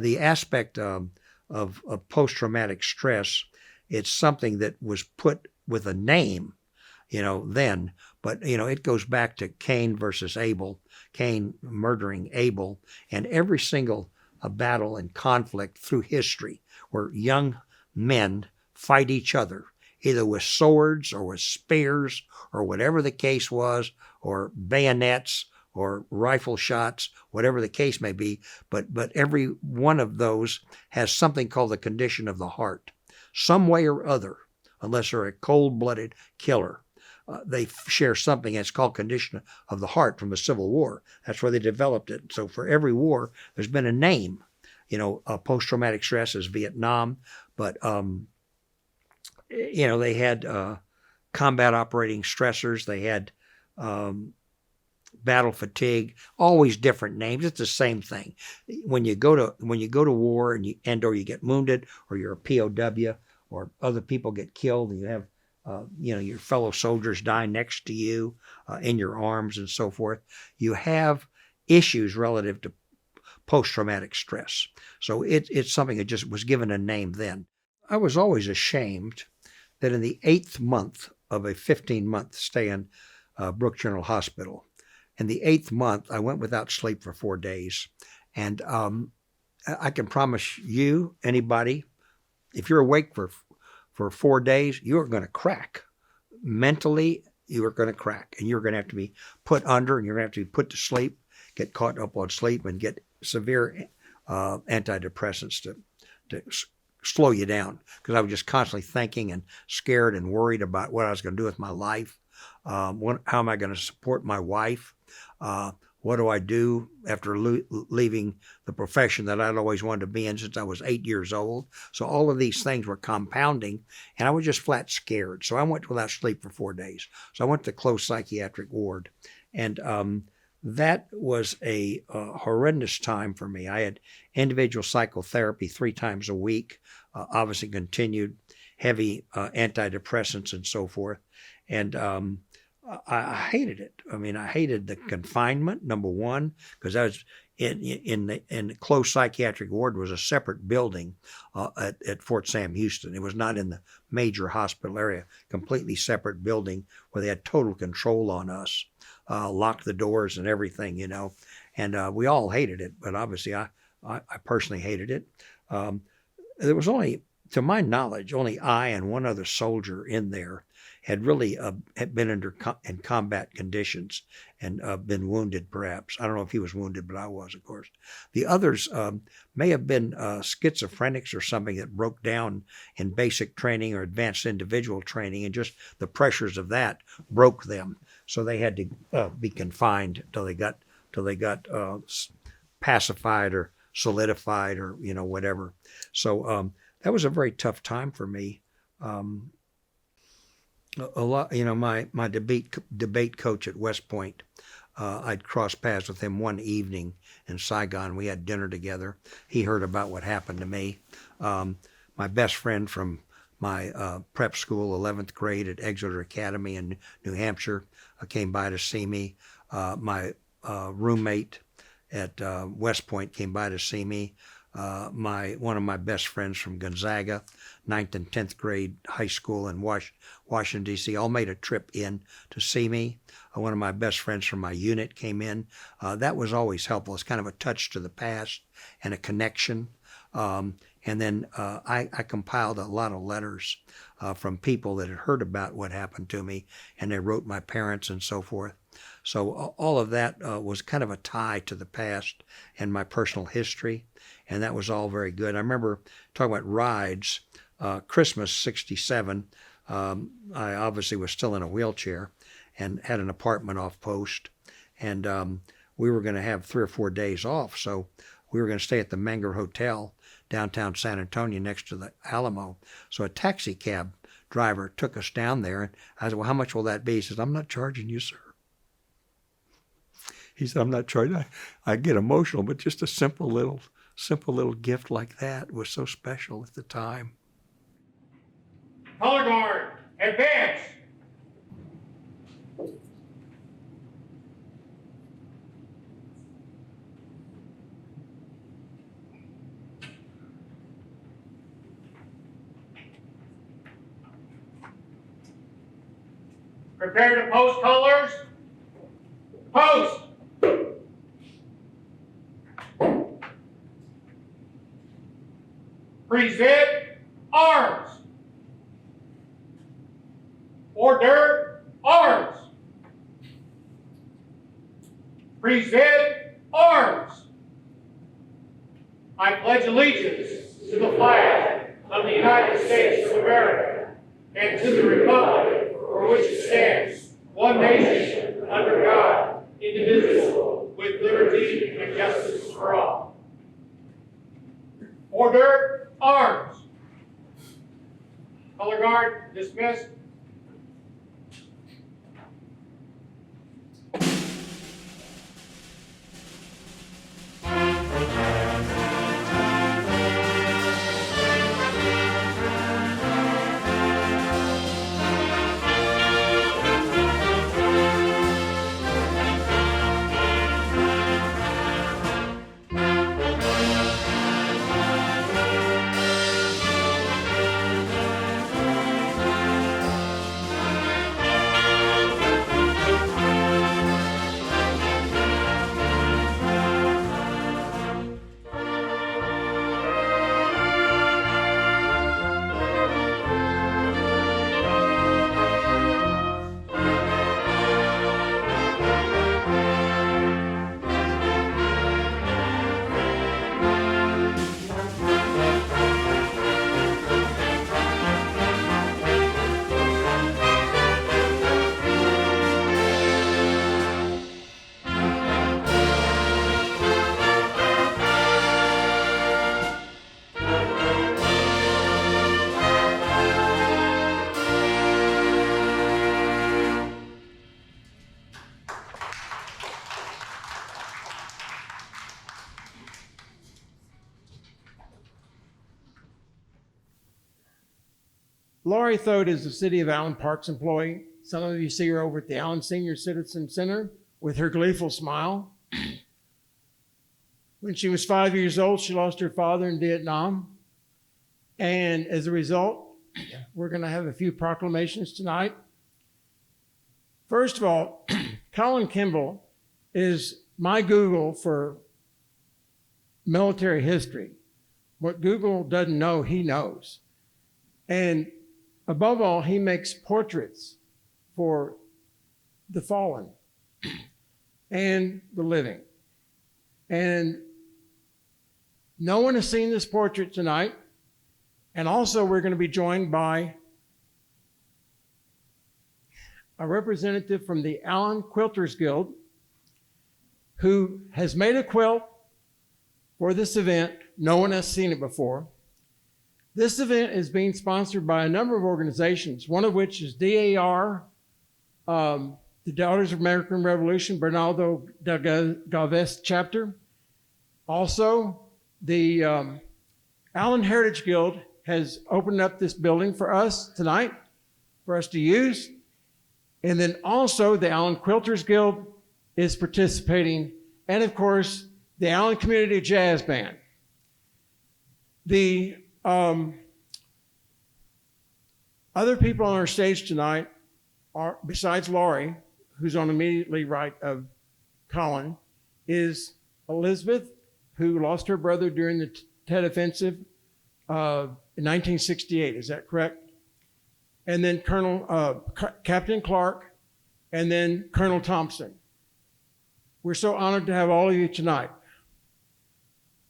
the aspect of post-traumatic stress, it's something that was put with a name, then. But, it goes back to Cain versus Abel, Cain murdering Abel, and every single battle and conflict through history where young men fight each other, either with swords or with spears or whatever the case was, or bayonets or rifle shots, whatever the case may be. But every one of those has something called the condition of the heart. Some way or other, unless they're a cold-blooded killer, they share something that's called condition of the heart from the Civil War. That's where they developed it. So for every war, there's been a name. Post-traumatic stress is Vietnam, but they had combat operating stressors. They had battle fatigue. Always different names. It's the same thing. When you go to war or you get wounded, or you're a POW, or other people get killed, and you have your fellow soldiers die next to you in your arms and so forth, you have issues relative to post-traumatic stress. So it's something that just was given a name then. I was always ashamed that in the 8th month of a 15-month stay in Brooke General Hospital, in the 8th month, I went without sleep for 4 days. And I can promise you, anybody, if you're awake for 4 days, you are going to crack. Mentally, you are going to crack. And you're going to have to be put under, and you're going to have to be put to sleep, get caught up on sleep, and get severe antidepressants to slow you down. Because I was just constantly thinking and scared and worried about what I was going to do with my life. How am I going to support my wife? What do I do after leaving the profession that I'd always wanted to be in since I was 8 years old? So all of these things were compounding, and I was just flat scared. So I went without sleep for 4 days. So I went to closed psychiatric ward, and that was a horrendous time for me. I had individual psychotherapy 3 times a week, obviously continued heavy antidepressants and so forth. And I hated it. I mean, I hated the confinement, number one, because I was in the closed psychiatric ward was a separate building at Fort Sam Houston. It was not in the major hospital area, completely separate building where they had total control on us, locked the doors and everything, and we all hated it. But obviously, I personally hated it. There was only, to my knowledge, only I and one other soldier in there had really had been in combat conditions and been wounded, perhaps. I don't know if he was wounded, but I was, of course. The others may have been schizophrenics or something that broke down in basic training or advanced individual training, and just the pressures of that broke them. So they had to be confined till they got pacified or solidified or whatever. So that was a very tough time for me. A lot, my debate coach at West Point, I'd cross paths with him one evening in Saigon. We had dinner together. He heard about what happened to me. My best friend from my prep school, 11th grade at Exeter Academy in New Hampshire, came by to see me. My roommate at West Point came by to see me. One of my best friends from Gonzaga, 9th and 10th grade high school in Washington, D.C., all made a trip in to see me. One of my best friends from my unit came in. That was always helpful. It's kind of a touch to the past and a connection. And then I compiled a lot of letters from people that had heard about what happened to me, and they wrote my parents and so forth. So all of that was kind of a tie to the past and my personal history, and that was all very good. I remember talking about rides, Christmas '67, I obviously was still in a wheelchair and had an apartment off post, and we were going to have 3 or 4 days off, so we were going to stay at the Menger Hotel downtown San Antonio next to the Alamo. So a taxi cab driver took us down there, and I said, well, how much will that be? He says, I'm not charging you, sir. He said, I'm not charging. I get emotional, but just a simple little gift like that was so special at the time. Color guard, advance! Prepare to post colors. Post. Present arms. Order arms. Present arms. I pledge allegiance to the flag of the United States of America and to the republic for which it stands, one nation, under God, indivisible, with liberty and justice for all. Order arms. Color guard dismissed. Laurie Thode is the City of Allen Parks employee. Some of you see her over at the Allen Senior Citizen Center with her gleeful smile. When she was 5 years old, she lost her father in Vietnam. And as a result, we're going to have a few proclamations tonight. First of all, Colin Kimball is my Google for military history. What Google doesn't know, he knows. And above all, he makes portraits for the fallen and the living. And no one has seen this portrait tonight. And also, we're going to be joined by a representative from the Allen Quilters Guild who has made a quilt for this event. No one has seen it before. This event is being sponsored by a number of organizations, one of which is DAR, the Daughters of American Revolution, Bernardo del Galvez chapter. Also, the Allen Heritage Guild has opened up this building for us tonight, for us to use. And then also the Allen Quilters Guild is participating, and of course, the Allen Community Jazz Band. The other people on our stage tonight are, besides Laurie, who's on immediately right of Colin, is Elizabeth, who lost her brother during the Tet Offensive in 1968. Is that correct? And then Captain Clark, and then Colonel Thompson. We're so honored to have all of you tonight.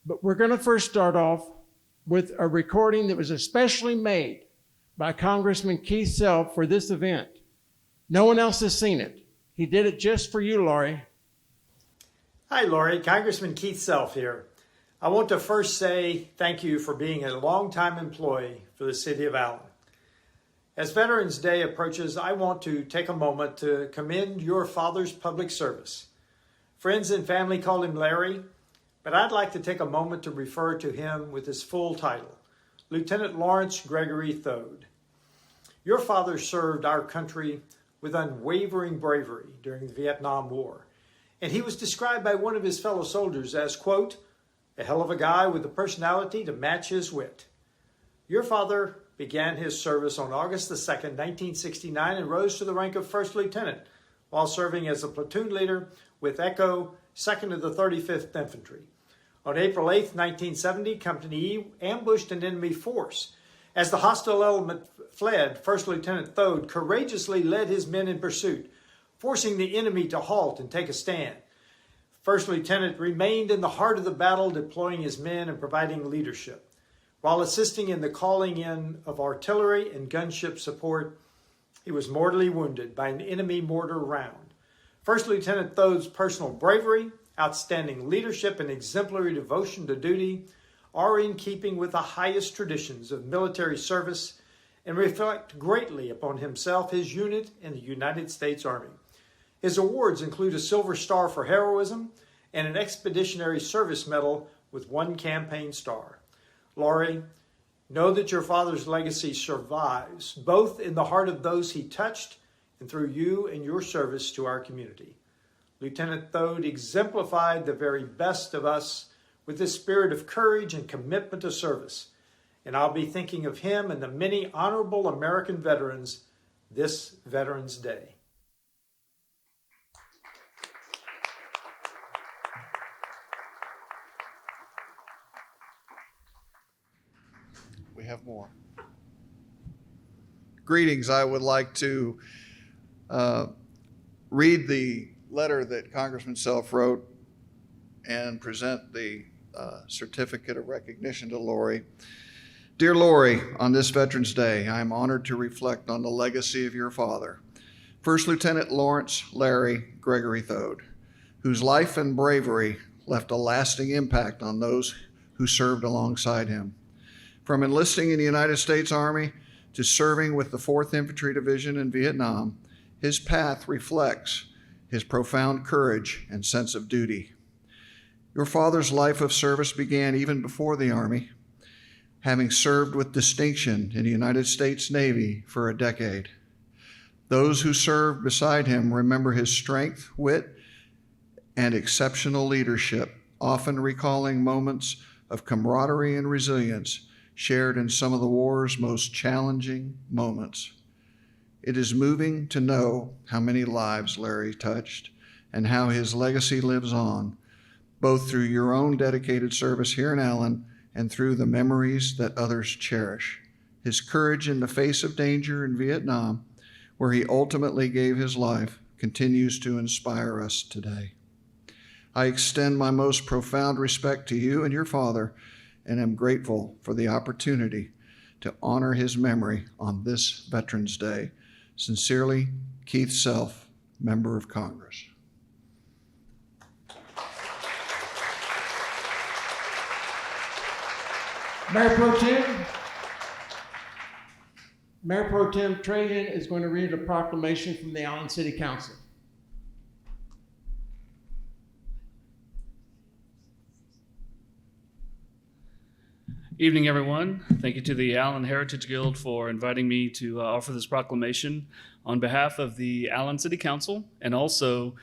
But we're going to first start off with a recording that was especially made by Congressman Keith Self for this event. No one else has seen it. He did it just for you, Laurie. Hi, Laurie. Congressman Keith Self here. I want to first say thank you for being a longtime employee for the City of Allen. As Veterans Day approaches, I want to take a moment to commend your father's public service. Friends and family call him Larry, but I'd like to take a moment to refer to him with his full title, Lieutenant Lawrence Gregory Thode. Your father served our country with unwavering bravery during the Vietnam War, and he was described by one of his fellow soldiers as, quote, a hell of a guy with a personality to match his wit. Your father began his service on August the 2nd, 1969, and rose to the rank of first lieutenant while serving as a platoon leader with Echo 2nd of the 35th Infantry. On April 8, 1970, Company E ambushed an enemy force. As the hostile element fled, First Lieutenant Thode courageously led his men in pursuit, forcing the enemy to halt and take a stand. First Lieutenant remained in the heart of the battle, deploying his men and providing leadership. While assisting in the calling in of artillery and gunship support, he was mortally wounded by an enemy mortar round. First Lieutenant Thode's personal bravery, outstanding leadership, and exemplary devotion to duty are in keeping with the highest traditions of military service and reflect greatly upon himself, his unit, and the United States Army. His awards include a Silver Star for heroism and an Expeditionary Service Medal with 1 campaign star. Laurie, know that your father's legacy survives, both in the heart of those he touched and through you and your service to our community. Lieutenant Thode exemplified the very best of us with his spirit of courage and commitment to service, and I'll be thinking of him and the many honorable American veterans this Veterans Day. We have more. Greetings. I would like to read the letter that Congressman Self wrote and present the certificate of recognition to Laurie. Dear Laurie, on this Veterans Day, I am honored to reflect on the legacy of your father, First Lieutenant Lawrence Larry Gregory Thode, whose life and bravery left a lasting impact on those who served alongside him. From enlisting in the United States Army to serving with the 4th Infantry Division in Vietnam, his path reflects his profound courage and sense of duty. Your father's life of service began even before the Army, having served with distinction in the United States Navy for a decade. Those who served beside him remember his strength, wit, and exceptional leadership, often recalling moments of camaraderie and resilience shared in some of the war's most challenging moments. It is moving to know how many lives Larry touched and how his legacy lives on, both through your own dedicated service here in Allen and through the memories that others cherish. His courage in the face of danger in Vietnam, where he ultimately gave his life, continues to inspire us today. I extend my most profound respect to you and your father, and am grateful for the opportunity to honor his memory on this Veterans Day. Sincerely, Keith Self, Member of Congress. Mayor Pro Tem Trahan is going to read a proclamation from the Allen City Council. Evening, everyone. Thank you to the Allen Heritage Guild for inviting me to offer this proclamation on behalf of the Allen City Council and also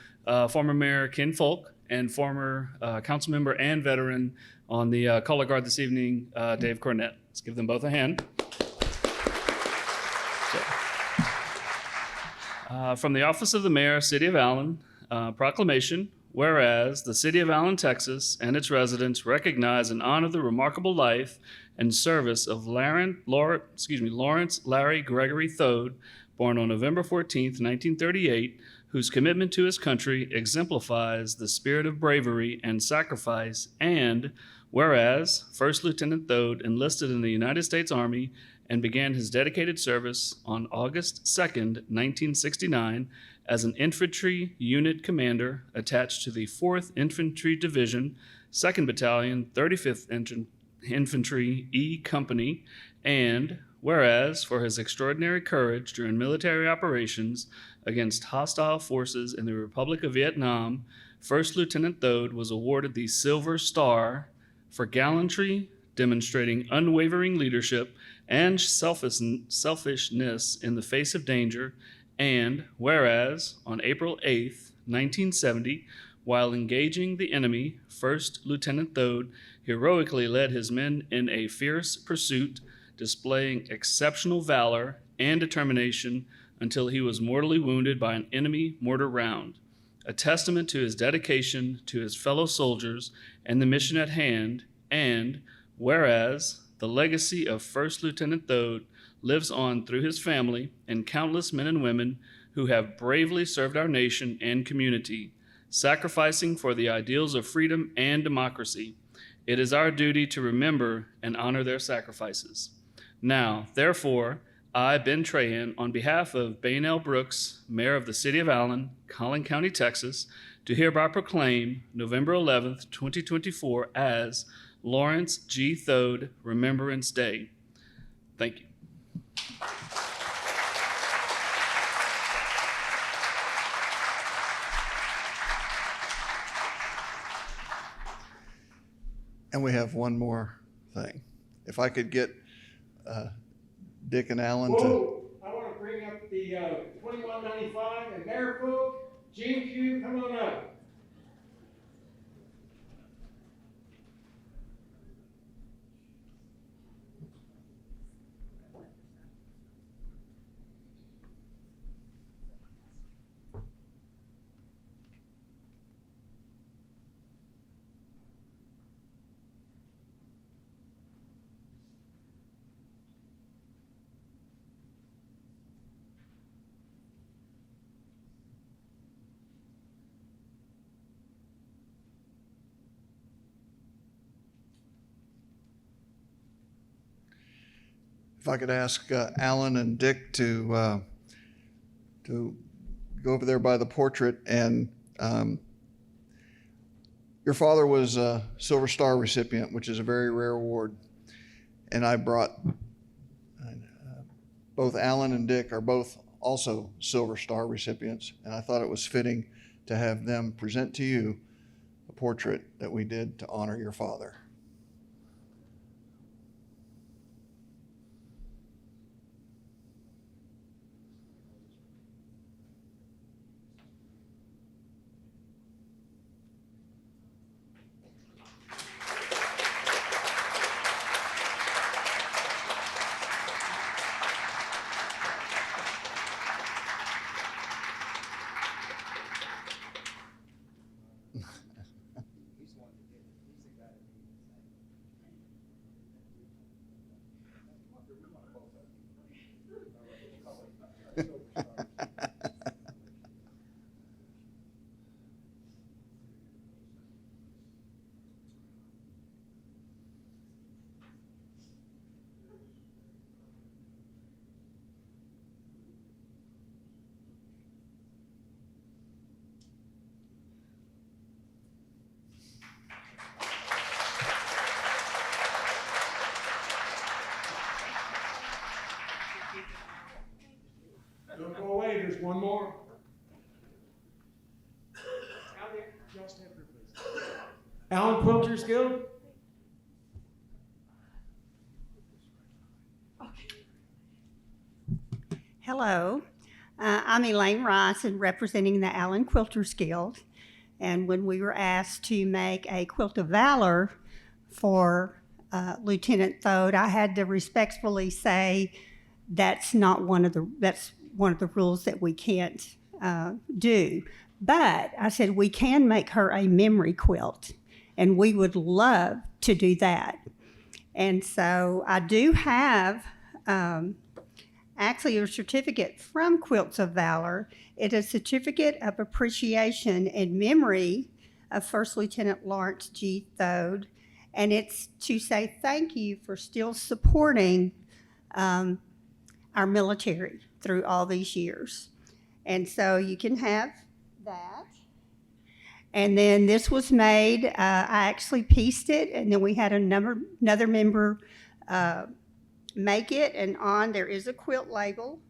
former Mayor Ken Folk and former council member and veteran on the color guard this evening, Dave Cornett. Let's give them both a hand. From the Office of the Mayor, City of Allen, proclamation. Whereas the City of Allen, Texas, and its residents recognize and honor the remarkable life and service of Lawrence Larry Gregory Thode, born on November 14th, 1938, whose commitment to his country exemplifies the spirit of bravery and sacrifice. And whereas First Lieutenant Thode enlisted in the United States Army and began his dedicated service on August 2nd, 1969, as an infantry unit commander attached to the 4th Infantry Division, 2nd Battalion, 35th Infantry E Company, and whereas for his extraordinary courage during military operations against hostile forces in the Republic of Vietnam, First Lieutenant Thode was awarded the Silver Star for gallantry, demonstrating unwavering leadership and selfishness in the face of danger. And whereas on April 8th, 1970, while engaging the enemy, First Lieutenant Thode heroically led his men in a fierce pursuit, displaying exceptional valor and determination until he was mortally wounded by an enemy mortar round, a testament to his dedication to his fellow soldiers and the mission at hand. And whereas the legacy of First Lieutenant Thode lives on through his family and countless men and women who have bravely served our nation and community, sacrificing for the ideals of freedom and democracy, it is our duty to remember and honor their sacrifices. Now, therefore, I, Ben Trahan, on behalf of Bainell Brooks, Mayor of the City of Allen, Collin County, Texas, do hereby proclaim November 11th, 2024 as Lawrence G. Thode Remembrance Day. Thank you. And we have one more thing. If I could get Dick and Alan to. Whoa, I want to bring up the 2195 and Mayor Folk, Gene Q, come on up. If I could ask Alan and Dick to go over there by the portrait. And your father was a Silver Star recipient, which is a very rare award. And I brought both Alan and Dick are both also Silver Star recipients, and I thought it was fitting to have them present to you a portrait that we did to honor your father. Don't go away, there's one more. Allen Quilters Guild. Hello, I'm Elaine Rice and representing the Allen Quilters Guild. And when we were asked to make a quilt of valor for Lieutenant Thode, I had to respectfully say that's one of the rules that we can't do. But I said we can make her a memory quilt, and we would love to do that. And so I do have actually a certificate from Quilts of Valor. It is a certificate of appreciation in memory of First Lieutenant Lawrence G. Thode, and it's to say thank you for still supporting our military through all these years. And so you can have that. And then this was made, I actually pieced it, and then we had another member make it, and on there is a quilt label.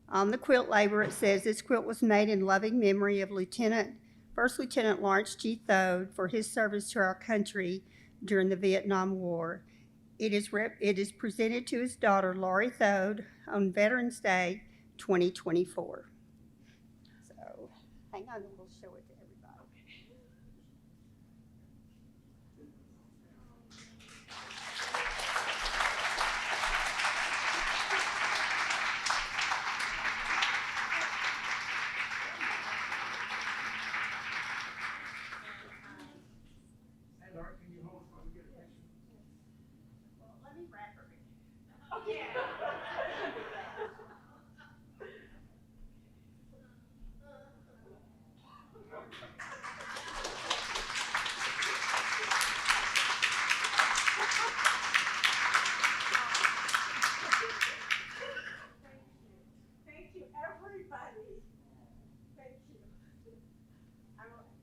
On the quilt label it says, this quilt was made in loving memory of First Lieutenant Lawrence G. Thode for his service to our country during the Vietnam War. It is presented to his daughter, Laurie Thode, on Veterans Day 2024. So, hang on, we'll show it to everybody. Thank you, everybody. Thank you.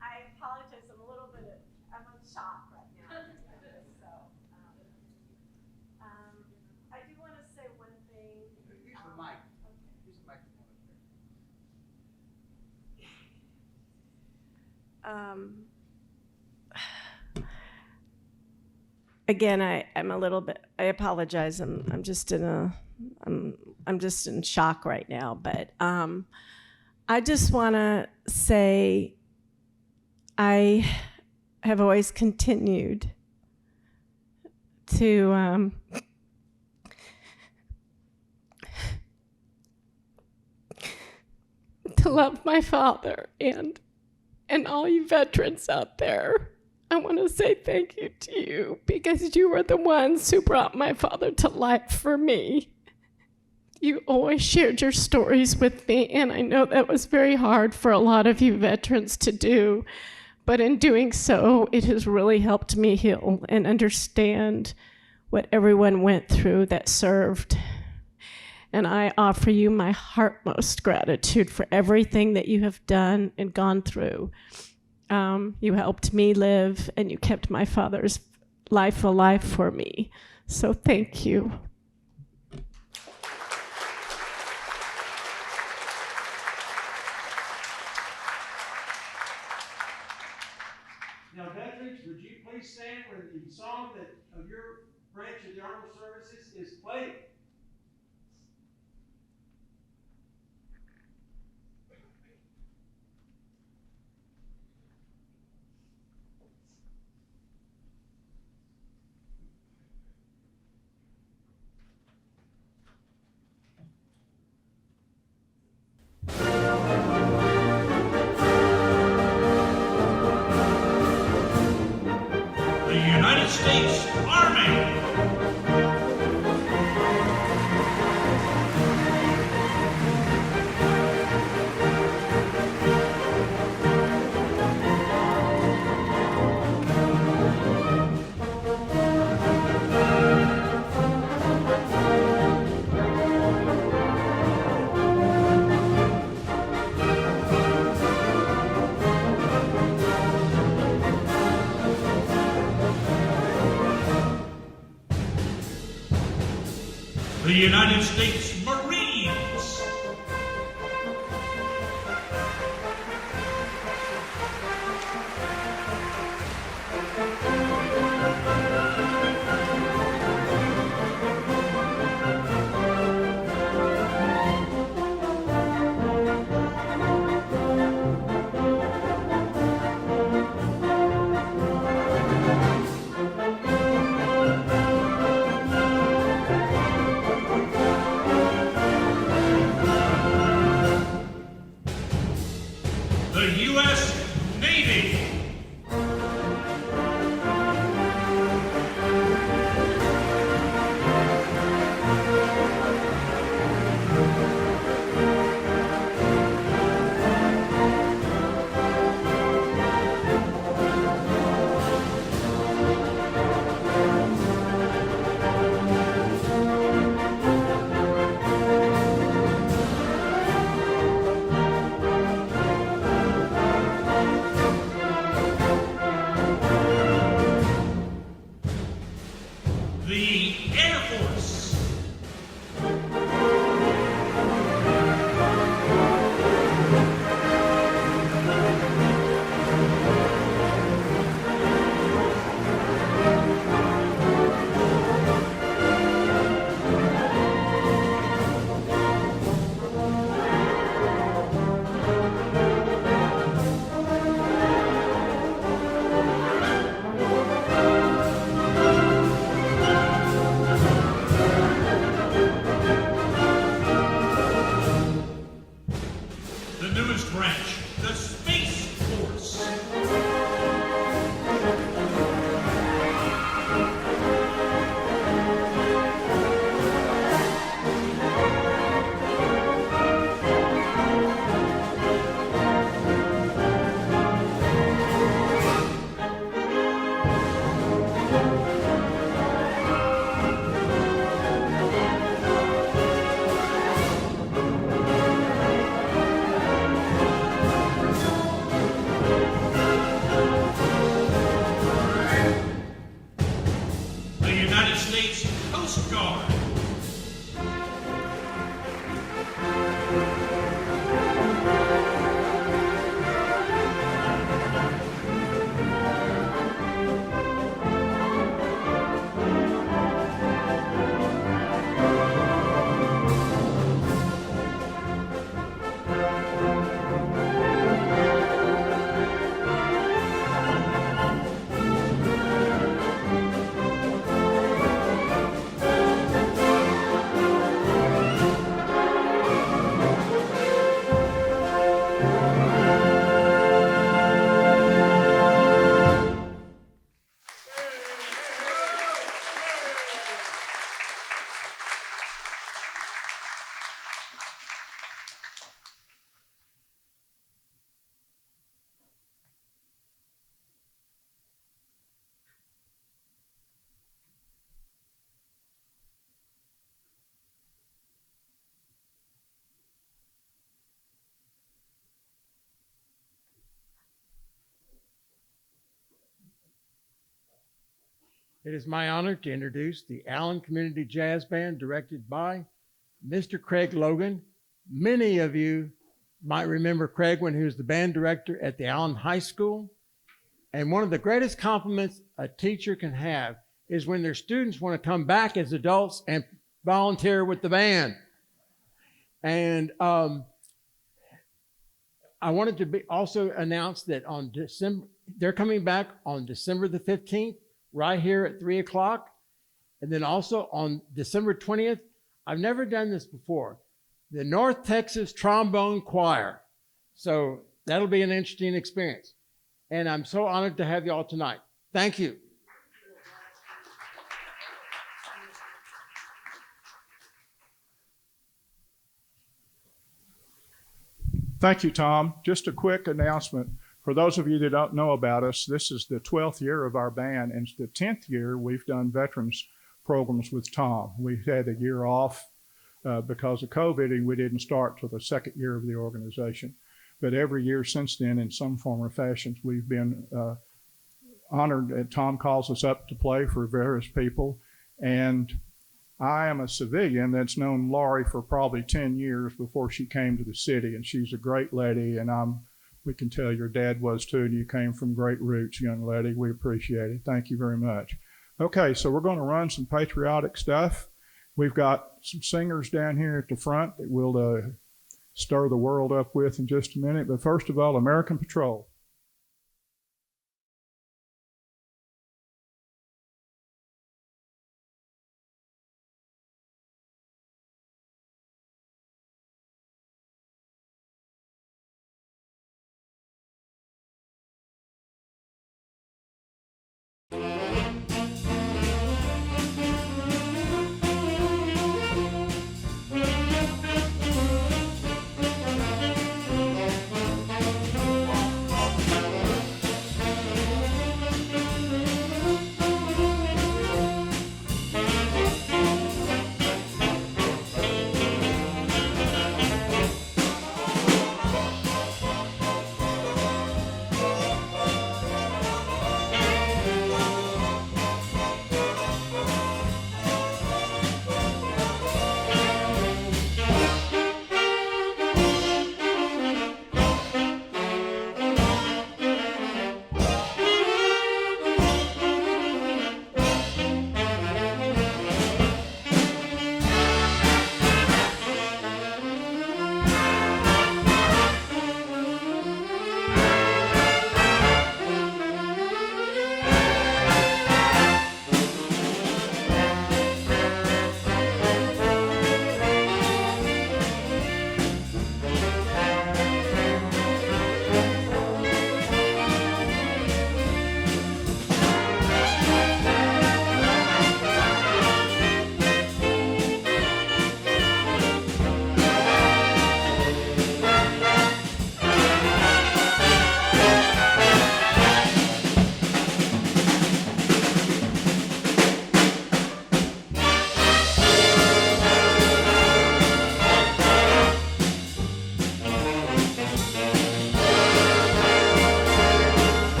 I apologize. I'm in shock right now. So, I do want to say one thing. Use the mic. Use the microphone up there. Again, I'm a little bit. I apologize. I'm just in shock right now. But I just want to say I have always continued to love my father and all you veterans out there. I want to say thank you to you because you were the ones who brought my father to life for me. You always shared your stories with me, and I know that was very hard for a lot of you veterans to do. But in doing so, it has really helped me heal and understand what everyone went through that served. And I offer you my heartmost gratitude for everything that you have done and gone through. You helped me live, and you kept my father's life alive for me. So thank you. Now, veterans, would you please stand when the song of your branch of the Armed Services is played? The United States Army. The United States Marines. The U.S. Navy. The Air Force. Guard. It is my honor to introduce the Allen Community Jazz Band, directed by Mr. Craig Logan. Many of you might remember Craig when he was the band director at the Allen High School. And one of the greatest compliments a teacher can have is when their students want to come back as adults and volunteer with the band. And I wanted to also announce that they're coming back on December the 15th, right here at 3 o'clock. And then also on December 20th, I've never done this before, the North Texas Trombone Choir. So that'll be an interesting experience. And I'm so honored to have you all tonight. Thank you. Thank you, Tom. Just a quick announcement. For those of you that don't know about us, this is the 12th year of our band, and it's the 10th year we've done veterans programs with Tom. We had a year off because of COVID, and we didn't start till the second year of the organization. But every year since then, in some form or fashion, we've been honored that Tom calls us up to play for various people. And I am a civilian that's known Laurie for probably 10 years before she came to the city, and she's a great lady, and we can tell your dad was too, and you came from great roots, young lady. We appreciate it. Thank you very much. Okay, so we're going to run some patriotic stuff. We've got some singers down here at the front that we'll stir the world up with in just a minute. But first of all, American Patrol.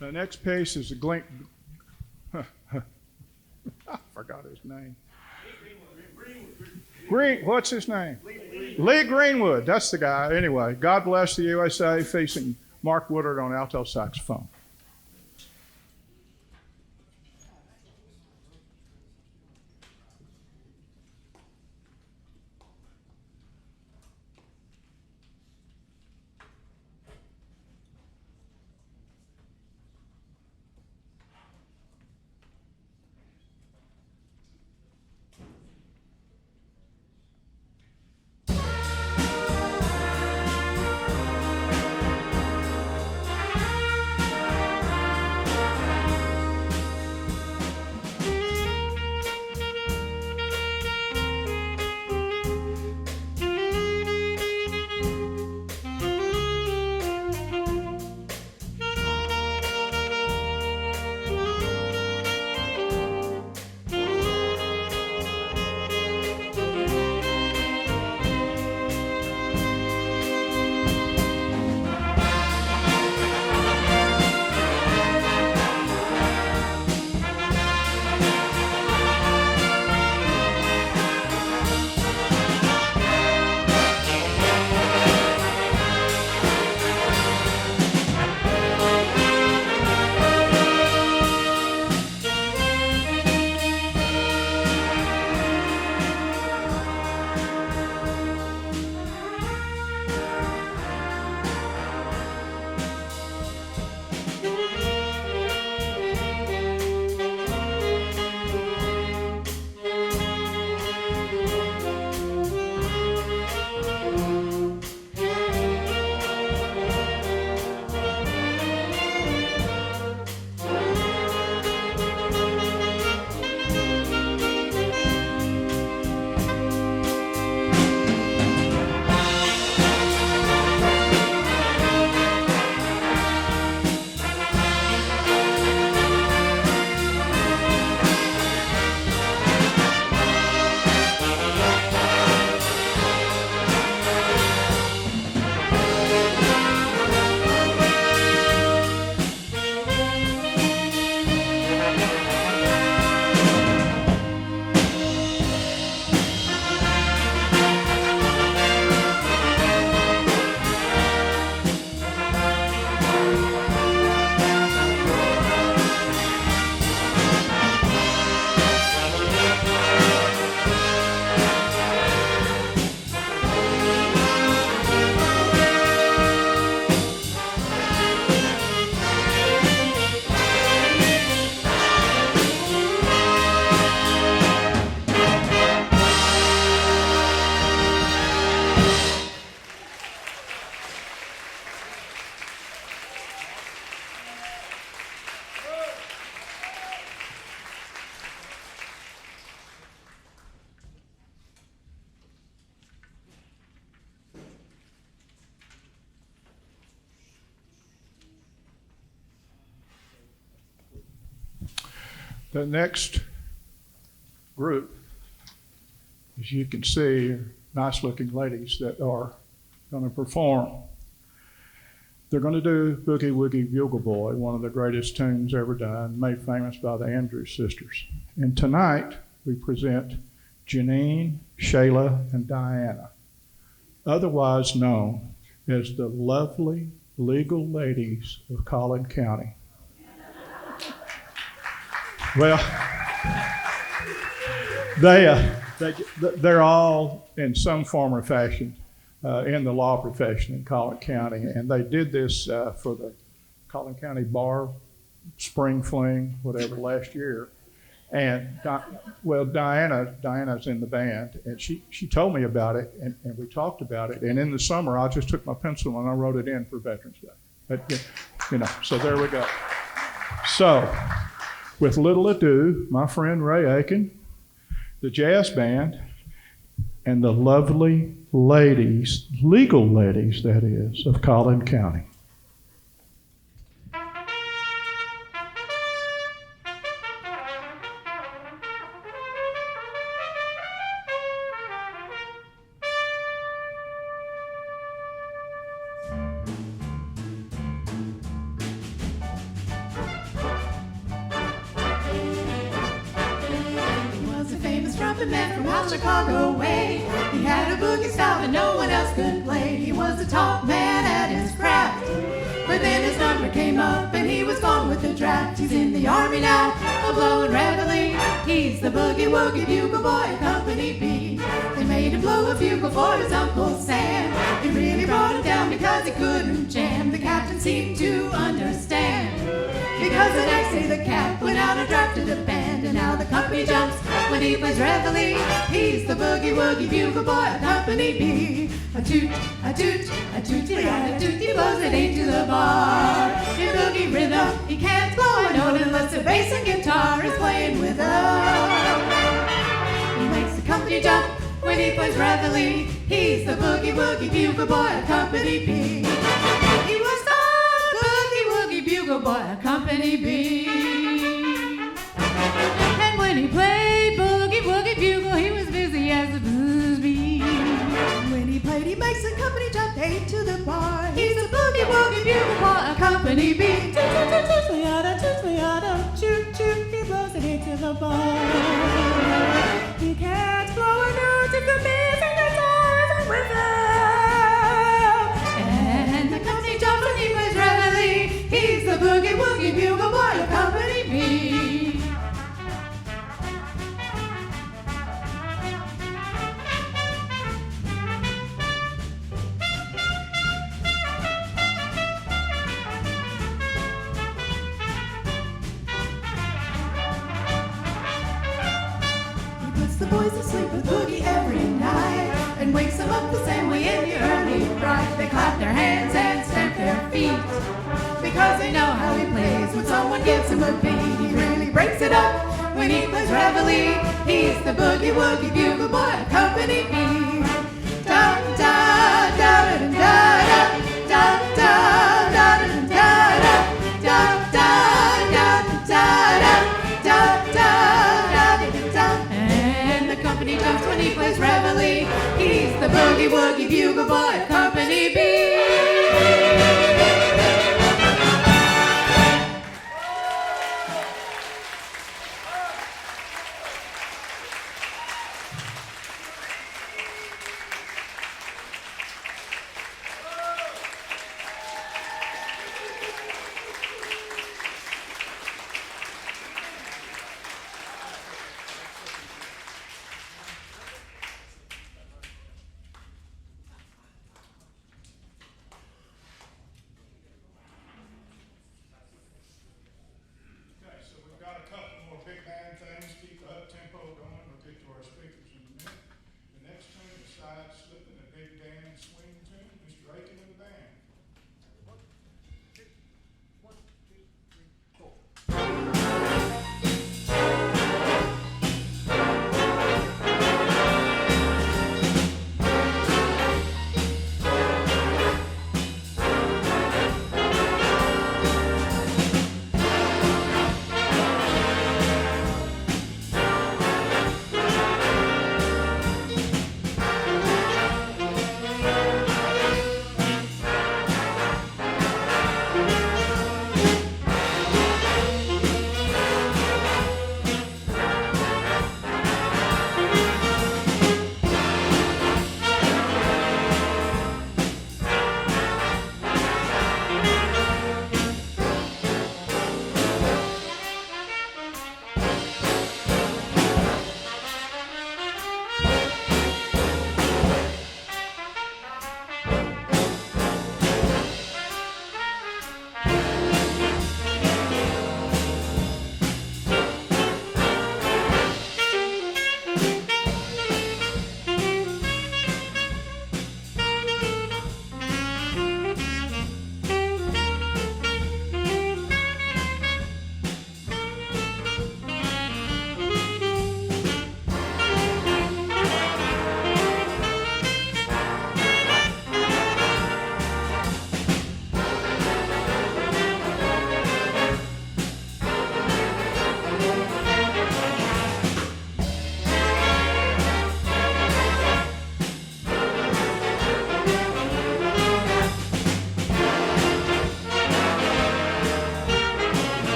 The next piece is the I forgot his name. What's his name? Lee Greenwood. That's the guy. Anyway, God Bless the USA, featuring Mark Woodard on alto saxophone. The next group, as you can see, are nice-looking ladies that are going to perform. They're going to do Boogie Woogie Bugle Boy, one of the greatest tunes ever done, made famous by the Andrews Sisters. And tonight, we present Janine, Shayla, and Diana, otherwise known as the lovely legal ladies of Collin County. Well, they're all in some form or fashion in the law profession in Collin County, and they did this for the Collin County Bar Spring Fling, whatever, last year. And Diana's in the band, and she told me about it, and we talked about it. And in the summer, I just took my pencil and I wrote it in for Veterans Day. So there we go. So, with little ado, my friend Ray Aiken, the jazz band, and the lovely ladies, legal ladies, that is, of Collin County. jumping man from out Chicago way. He had a boogie style that no one else could play. He was the top man at his craft. But then his number came up and he was gone with the draft. He's in the army now, a blowing reveille. He's the boogie woogie bugle boy of Company B. They made him blow a bugle for his Uncle Sam. It really brought him down because he couldn't jam. The captain seemed to understand. Because the next day the cap went out and drafted a band. And now the company jumps when he plays reveille. He's the boogie woogie bugle boy of Company B. A toot, a toot, a tooty, a toot, he blows it eight to the bar. In boogie rhythm, he can't blow a note unless the bass and guitar is playing with him. He makes the company jump when he plays reveille. He's the boogie woogie bugle boy of Company B. He was the boogie woogie bugle boy of Company B. And when he played boogie woogie bugle, he was busy as a blues bee. When he played, he makes the company jump eight to the bar. He's the boogie woogie bugle boy of Company B. Toot toot, he blows it eight to the bar. He can't blow a note if the bass and guitar isn't with him. And the company jumps when he plays reveille. He's the boogie woogie bugle boy of Company B. The boys asleep with boogie every night and wakes them up the same way in the early bright. They clap their hands and stamp their feet because they know how he plays. When someone gives him a beat, he really breaks it up when he plays reveille. He's the boogie woogie bugle boy of Company B. Da da da da da da da da da da da da da da he jumps when he plays reveille. He's the boogie woogie bugle boy of Company B.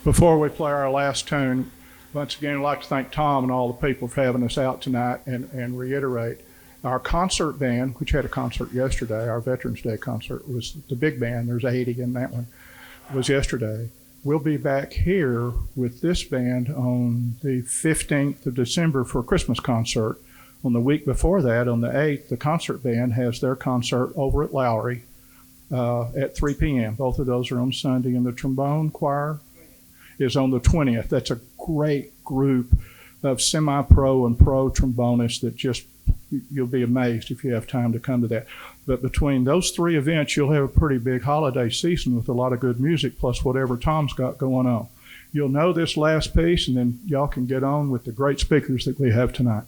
Before we play our last tune, once again, I'd like to thank Tom and all the people for having us out tonight and reiterate our concert band, which had a concert yesterday, our Veterans Day concert, was the big band. There's 80 in that one, was yesterday. We'll be back here with this band on the 15th of December for a Christmas concert. On the week before that, on the 8th, the concert band has their concert over at Lowry at 3 p.m. Both of those are on Sunday, and the trombone choir is on the 20th. That's a great group of semi-pro and pro trombonists that just, you'll be amazed if you have time to come to that. But between those three events, you'll have a pretty big holiday season with a lot of good music, plus whatever Tom's got going on. You'll know this last piece, and then y'all can get on with the great speakers that we have tonight.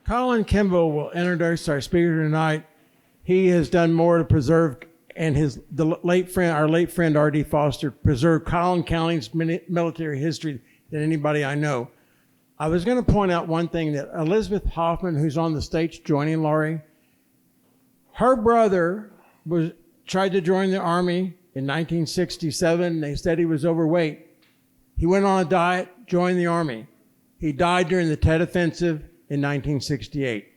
Colin Kimball will introduce our speaker tonight. He has done more to preserve, and our late friend R.D. Foster preserved Collin County's military history than anybody I know. I was going to point out one thing, that Elizabeth Hoffman, who's on the stage joining Laurie, her brother tried to join the Army in 1967. They said he was overweight. He went on a diet, joined the Army. He died during the Tet Offensive in 1968.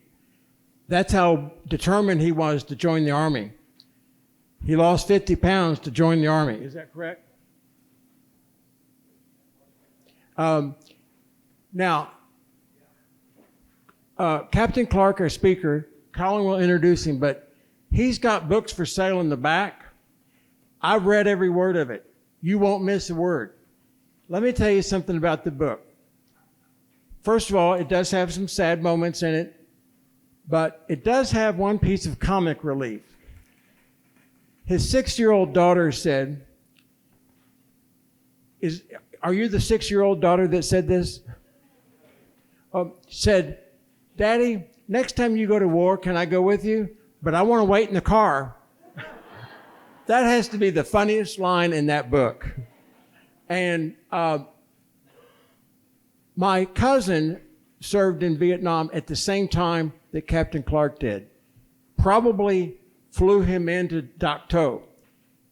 That's how determined he was to join the Army. He lost 50 pounds to join the Army. Is that correct? Now, Captain Clark, our speaker, Colin will introduce him, but he's got books for sale in the back. I've read every word of it. You won't miss a word. Let me tell you something about the book. First of all, it does have some sad moments in it, but it does have one piece of comic relief. His 6-year-old daughter said, are you the 6-year-old daughter that said this? Said, Daddy, next time you go to war, can I go with you? But I want to wait in the car. That has to be the funniest line in that book. And my cousin served in Vietnam at the same time that Captain Clark did. Probably flew him into Dak To.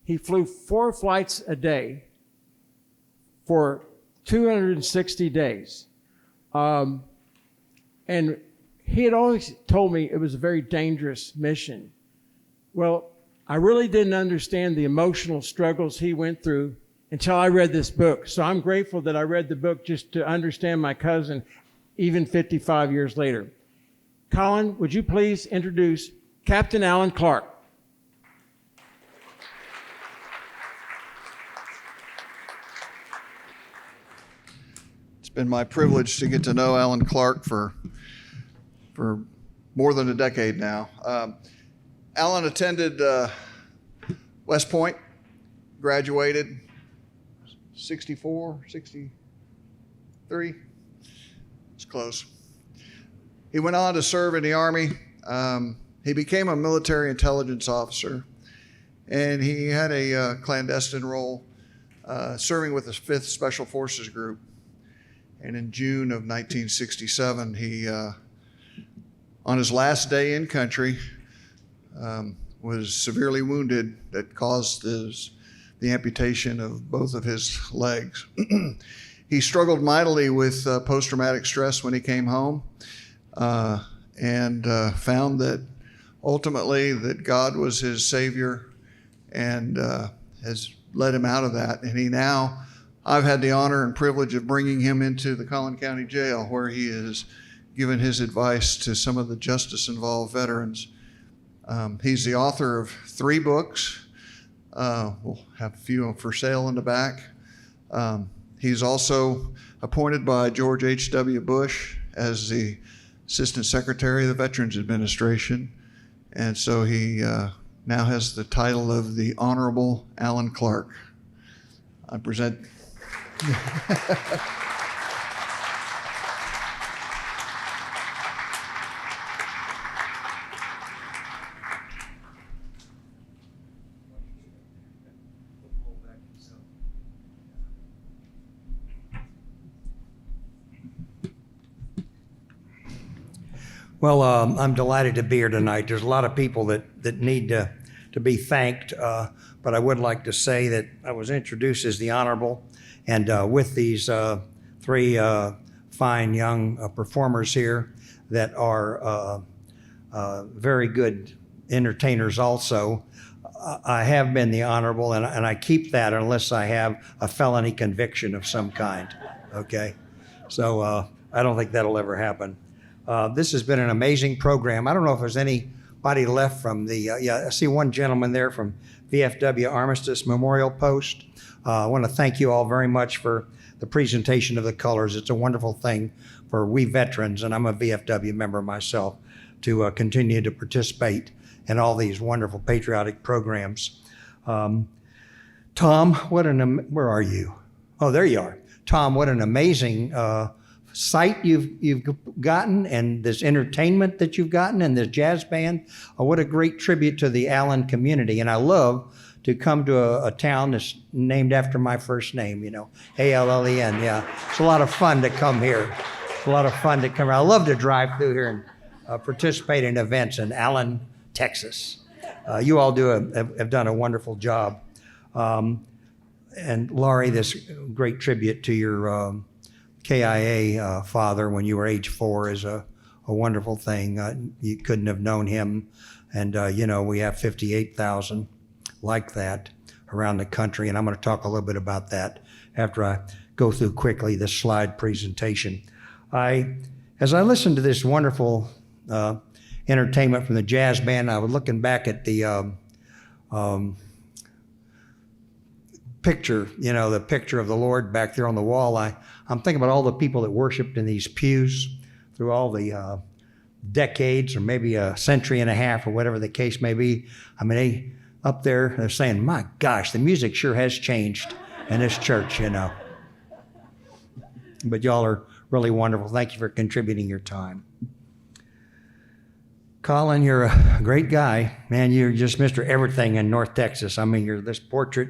He flew 4 flights a day for 260 days. And he had always told me it was a very dangerous mission. Well, I really didn't understand the emotional struggles he went through until I read this book. So I'm grateful that I read the book just to understand my cousin, even 55 years later. Colin, would you please introduce Captain Alan Clark? It's been my privilege to get to know Alan Clark for more than a decade now. Alan attended West Point, graduated 64, 63. It's close. He went on to serve in the Army. He became a military intelligence officer, and he had a clandestine role serving with the 5th Special Forces Group. And in June of 1967, he, on his last day in country, was severely wounded that caused the amputation of both of his legs. He struggled mightily with post-traumatic stress when he came home, and found that ultimately that God was his Savior and has led him out of that. And he now, I've had the honor and privilege of bringing him into the Collin County Jail, where he has given his advice to some of the justice-involved veterans. He's the author of 3 books. We'll have a few for sale in the back. He's also appointed by George H.W. Bush as the Assistant Secretary of the Veterans Administration. And so he now has the title of the Honorable Alan Clark. I present. Well, I'm delighted to be here tonight. There's a lot of people that need to be thanked, but I would like to say that I was introduced as the Honorable, and with these 3 fine young performers here that are very good entertainers also. I have been the Honorable, and I keep that unless I have a felony conviction of some kind, okay? So I don't think that'll ever happen. This has been an amazing program. I don't know if there's anybody left from the, I see one gentleman there from VFW Armistice Memorial Post. I want to thank you all very much for the presentation of the colors. It's a wonderful thing for we veterans, and I'm a VFW member myself, to continue to participate in all these wonderful patriotic programs. Tom, where are you? Oh, there you are. Tom, what an amazing sight you've gotten, and this entertainment that you've gotten, and this jazz band. What a great tribute to the Allen community. And I love to come to a town that's named after my first name, Allen. Yeah, it's a lot of fun to come here. It's a lot of fun to come here. I love to drive through here and participate in events in Allen, Texas. You all have done a wonderful job. and Laurie, this great tribute to your KIA father when you were age 4 is a wonderful thing. You couldn't have known him. And, we have 58,000 like that around the country. And I'm going to talk a little bit about that after I go through quickly this slide presentation. As I listened to this wonderful entertainment from the jazz band, I was looking back at the picture, the picture of the Lord back there on the wall. I'm thinking about all the people that worshiped in these pews through all the decades, or maybe a century and a half, or whatever the case may be. I mean, up there, they're saying, my gosh, the music sure has changed in this church, But y'all are really wonderful. Thank you for contributing your time. Colin, you're a great guy. Man, you're just Mr. Everything in North Texas. I mean, you're this portrait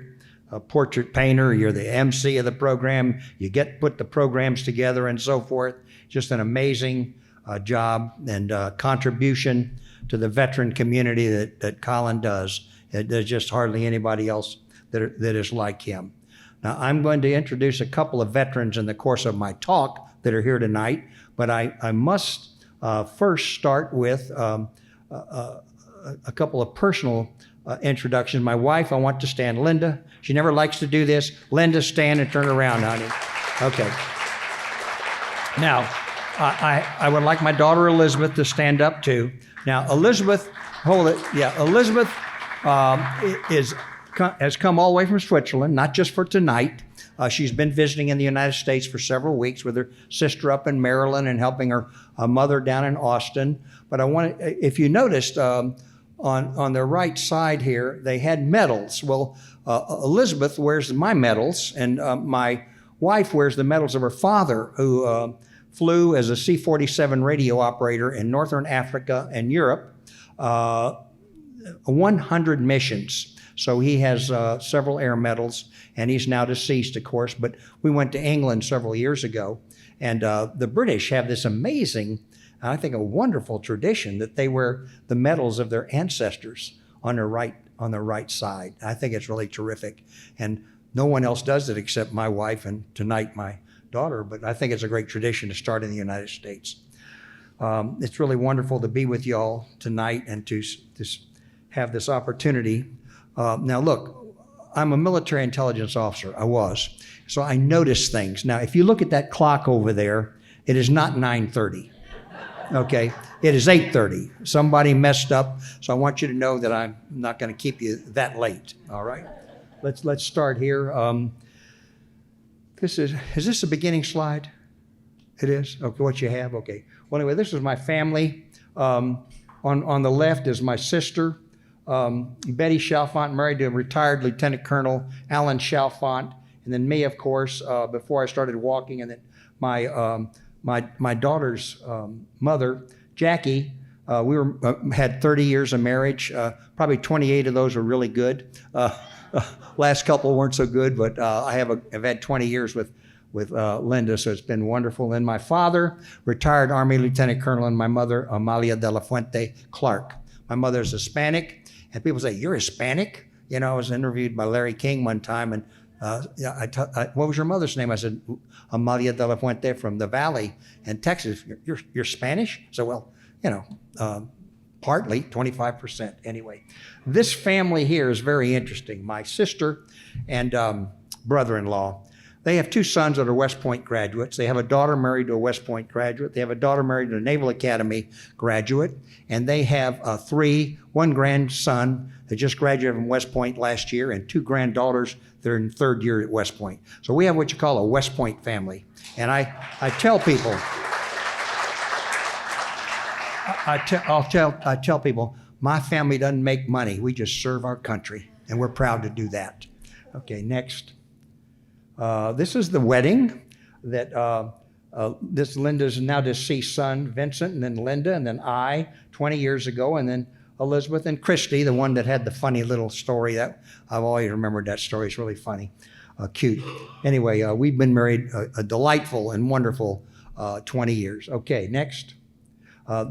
painter. You're the MC of the program. You put the programs together and so forth. Just an amazing job and contribution to the veteran community that Colin does. There's just hardly anybody else that is like him. Now, I'm going to introduce a couple of veterans in the course of my talk that are here tonight, but I must first start with a couple of personal introductions. My wife, I want to stand. Linda, she never likes to do this. Linda, stand and turn around, honey. Okay. Now, I would like my daughter Elizabeth to stand up too. Now, Elizabeth, hold it. Yeah, Elizabeth has come all the way from Switzerland, not just for tonight. She's been visiting in the United States for several weeks with her sister up in Maryland and helping her mother down in Austin. But if you noticed, on the right side here, they had medals. Well, Elizabeth wears my medals, and my wife wears the medals of her father, who flew as a C-47 radio operator in Northern Africa and Europe, 100 missions. So he has several air medals, and he's now deceased, of course. But we went to England several years ago, and the British have this amazing, I think, a wonderful tradition that they wear the medals of their ancestors on their right side. I think it's really terrific, and no one else does it except my wife and tonight my daughter. But I think it's a great tradition to start in the United States. It's really wonderful to be with y'all tonight and to have this opportunity. Now, look, I'm a military intelligence officer. I was. So I notice things. Now, if you look at that clock over there, it is not 9:30. Okay? It is 8:30. Somebody messed up, so I want you to know that I'm not going to keep you that late. All right? Let's start here. Is this the beginning slide? It is? Okay, what you have? Okay. Well, anyway, this is my family. On the left is my sister, Betty Chalfant, married to retired Lieutenant Colonel Alan Chalfant, and then me, of course, before I started walking, and then my daughter's mother, Jackie. We had 30 years of marriage. Probably 28 of those were really good. Last couple weren't so good, but I've had 20 years with Linda, so it's been wonderful. And my father, retired Army Lieutenant Colonel, and my mother, Amalia de la Fuente Clark. My mother's Hispanic, and people say, "You're Hispanic?" I was interviewed by Larry King one time, and what was your mother's name? I said, Amalia de la Fuente from the Valley in Texas. You're Spanish? So, well, partly, 25% anyway. This family here is very interesting. My sister and brother-in-law, they have 2 sons that are West Point graduates. They have a daughter married to a West Point graduate. They have a daughter married to a Naval Academy graduate. And they have 1 grandson that just graduated from West Point last year, and 2 granddaughters that are in 3rd year at West Point. So we have what you call a West Point family. And I tell people, I tell people, my family doesn't make money. We just serve our country, and we're proud to do that. Okay, next. This is the wedding that this Linda's now deceased son, Vincent, and then Linda, and then I, 20 years ago, and then Elizabeth and Christy, the one that had the funny little story. That I've always remembered that story. It's really funny, cute. Anyway, we've been married a delightful and wonderful 20 years. Okay, next.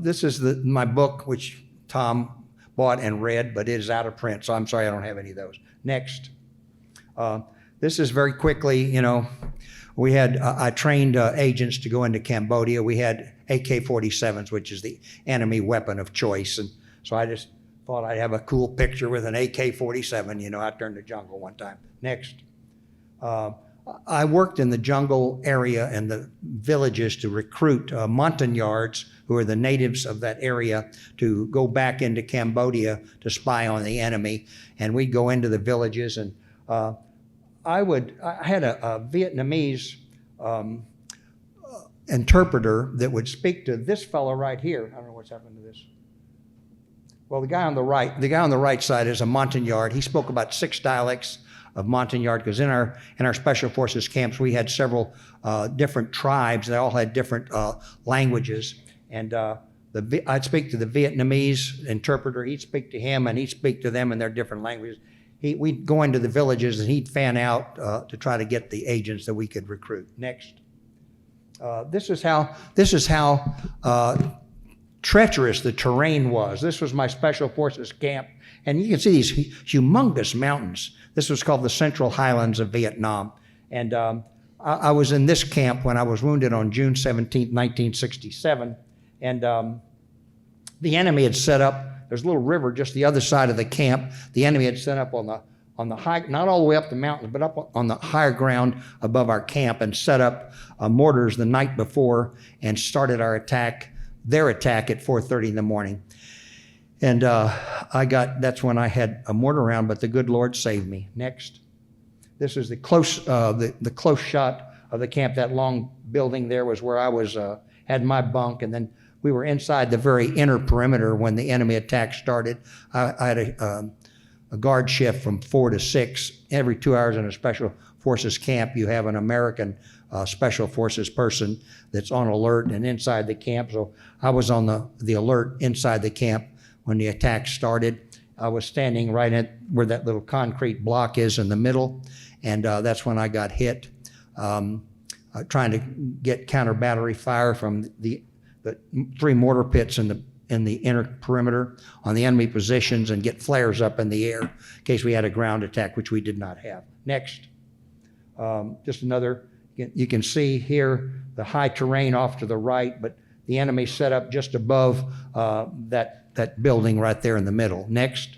This is my book, which Tom bought and read, but it is out of print, so I'm sorry I don't have any of those. Next. This is very quickly, we had, I trained agents to go into Cambodia. We had AK-47s, which is the enemy weapon of choice. And so I just thought I'd have a cool picture with an AK-47, out there in the jungle one time. Next. I worked in the jungle area and the villages to recruit Montagnards, who are the natives of that area, to go back into Cambodia to spy on the enemy. And we'd go into the villages, and I had a Vietnamese interpreter that would speak to this fellow right here. I don't know what's happened to this. Well, the guy on the right side is a Montagnard. He spoke about 6 dialects of Montagnard, because in our special forces camps we had several different tribes. They all had different languages, and I'd speak to the Vietnamese interpreter. He'd speak to him, and he'd speak to them in their different languages. We'd go into the villages, and he'd fan out to try to get the agents that we could recruit. Next. This is how treacherous the terrain was. This was my special forces camp, and you can see these humongous mountains. This was called the Central Highlands of Vietnam. And I was in this camp when I was wounded on June 17, 1967. And the enemy had set up, there's a little river just the other side of the camp. The enemy had set up on the high, not all the way up the mountains, but up on the higher ground above our camp, and set up mortars the night before and started their attack at 4:30 in the morning. And that's when I had a mortar round, but the good Lord saved me. Next. This is the close shot of the camp. That long building there was where I had my bunk, and then we were inside the very inner perimeter when the enemy attack started. I had a guard shift from 4 to 6. Every 2 hours in a special forces camp, you have an American special forces person that's on alert and inside the camp. So I was on the alert inside the camp when the attack started. I was standing right at where that little concrete block is in the middle, and that's when I got hit, trying to get counter battery fire from the 3 mortar pits in the inner perimeter on the enemy positions, and get flares up in the air in case we had a ground attack, which we did not have. Next. Just another, you can see here the high terrain off to the right, but the enemy set up just above that building right there in the middle. Next.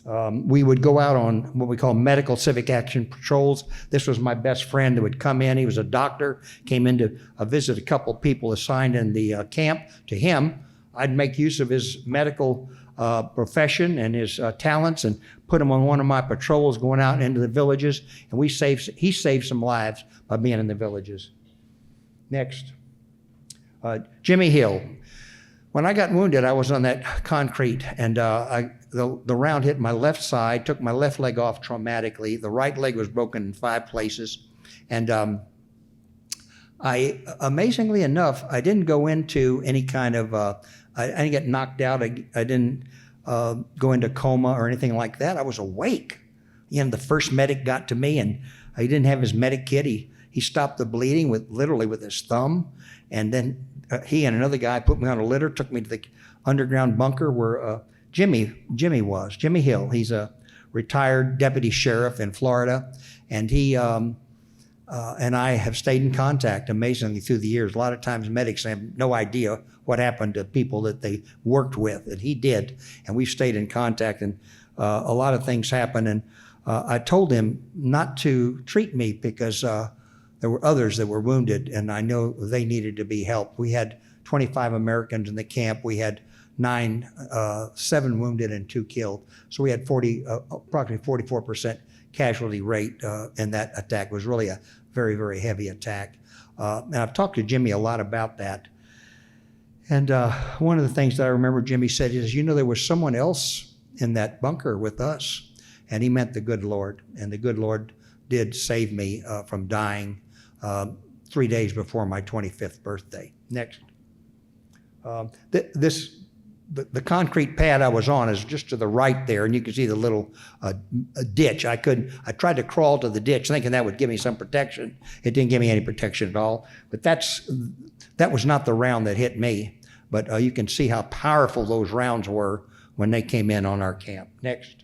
We would go out on what we call medical civic action patrols. This was my best friend that would come in. He was a doctor, came in to visit a couple people assigned in the camp to him. I'd make use of his medical profession and his talents and put him on one of my patrols going out into the villages, and he saved some lives by being in the villages. Next. Jimmy Hill. When I got wounded, I was on that concrete, and the round hit my left side, took my left leg off traumatically. The right leg was broken in 5 places. And amazingly enough, I didn't go into any kind of, I didn't get knocked out. I didn't go into coma or anything like that. I was awake. The first medic got to me, and he didn't have his medic kit. He stopped the bleeding literally with his thumb, and then he and another guy put me on a litter, took me to the underground bunker where Jimmy Hill. He's a retired deputy sheriff in Florida, and he and I have stayed in contact amazingly through the years. A lot of times medics have no idea what happened to people that they worked with, and he did, and we've stayed in contact, and a lot of things happen, and I told him not to treat me because there were others that were wounded, and I know they needed to be helped. We had 25 Americans in the camp. We had 7 wounded and 2 killed. So we had approximately 44% casualty rate in that attack. It was really a very, very heavy attack. And I've talked to Jimmy a lot about that. And one of the things that I remember Jimmy said is, there was someone else in that bunker with us, and he meant the good Lord. And the good Lord did save me from dying 3 days before my 25th birthday. Next. The concrete pad I was on is just to the right there, and you can see the little ditch. I tried to crawl to the ditch thinking that would give me some protection. It didn't give me any protection at all. But that was not the round that hit me. But you can see how powerful those rounds were when they came in on our camp. Next.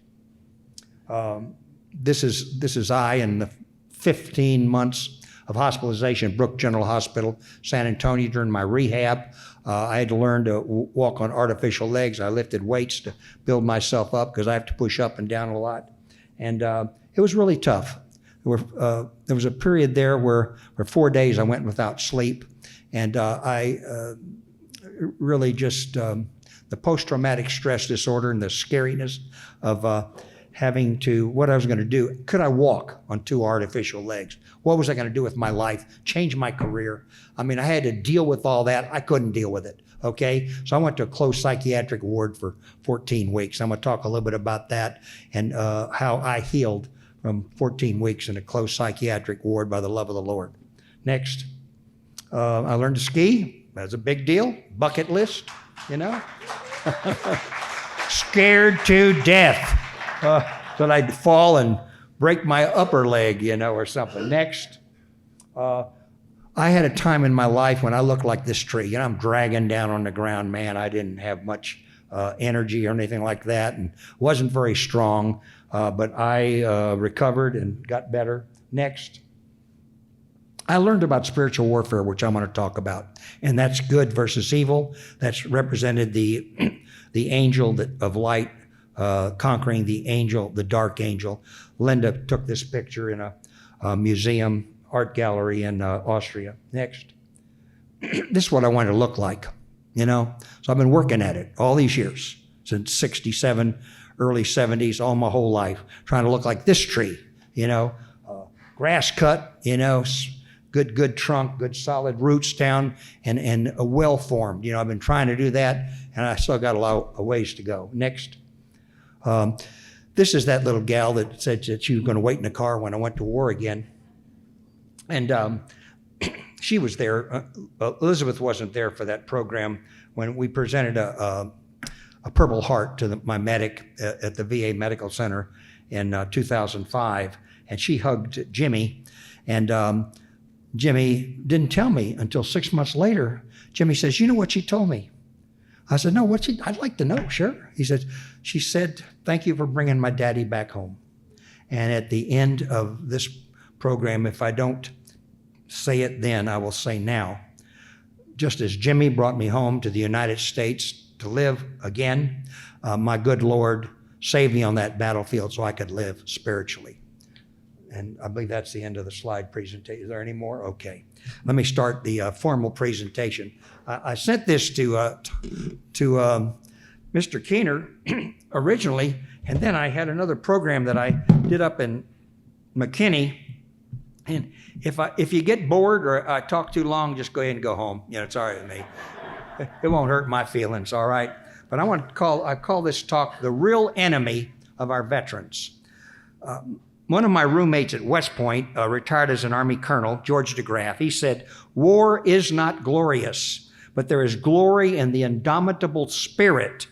this is I in the 15 months of hospitalization at Brooke General Hospital, San Antonio during my rehab. I had to learn to walk on artificial legs. I lifted weights to build myself up because I have to push up and down a lot. And it was really tough. There was a period there where for 4 days I went without sleep. And I really just, the post-traumatic stress disorder and the scariness of having to, what I was going to do. Could I walk on 2 artificial legs? What was I going to do with my life? Change my career? I mean, I had to deal with all that. I couldn't deal with it, okay? So I went to a closed psychiatric ward for 14 weeks. I'm going to talk a little bit about that and how I healed from 14 weeks in a closed psychiatric ward by the love of the Lord. Next, I learned to ski. That's a big deal. Bucket list, you know? Scared to death. That I'd fall and break my upper leg, you know, or something. Next, I had a time in my life when I looked like this tree. You know, I'm dragging down on the ground, man. I didn't have much energy or anything like that and wasn't very strong, but I recovered and got better. Next, I learned about spiritual warfare, which I'm going to talk about, and that's good versus evil. That's represented the angel of light conquering the angel, the dark angel. Linda took this picture in a museum, art gallery in Austria. Next. This is what I want to look like, you know? So I've been working at it all these years, since 67, early 70s, all my whole life, trying to look like this tree, you know? Grass cut, you know, good trunk, good solid roots down, and well-formed. You know, I've been trying to do that, and I still got a ways to go. Next. This is that little gal that said that she was going to wait in the car when I went to war again. And she was there. Elizabeth wasn't there for that program when we presented a Purple Heart to my medic at the VA Medical Center in 2005. And she hugged Jimmy. And Jimmy didn't tell me until 6 months later. Jimmy says, "You know what she told me?" I said, "No, what's she? I'd like to know." "Sure." He said, "She said, thank you for bringing my daddy back home." And at the end of this program, if I don't say it then, I will say now. Just as Jimmy brought me home to the United States to live again, my good Lord saved me on that battlefield so I could live spiritually. And I believe that's the end of the slide presentation. Is there any more? Okay. Let me start the formal presentation. I sent this to Mr. Keener originally, and then I had another program that I did up in McKinney. And if you get bored or I talk too long, just go ahead and go home. You know, it's all right with me. It won't hurt my feelings, all right? But I call this talk "The Real Enemy of Our Veterans." One of my roommates at West Point, retired as an Army colonel, George DeGraff, he said, "War is not glorious, but there is glory in the indomitable spirit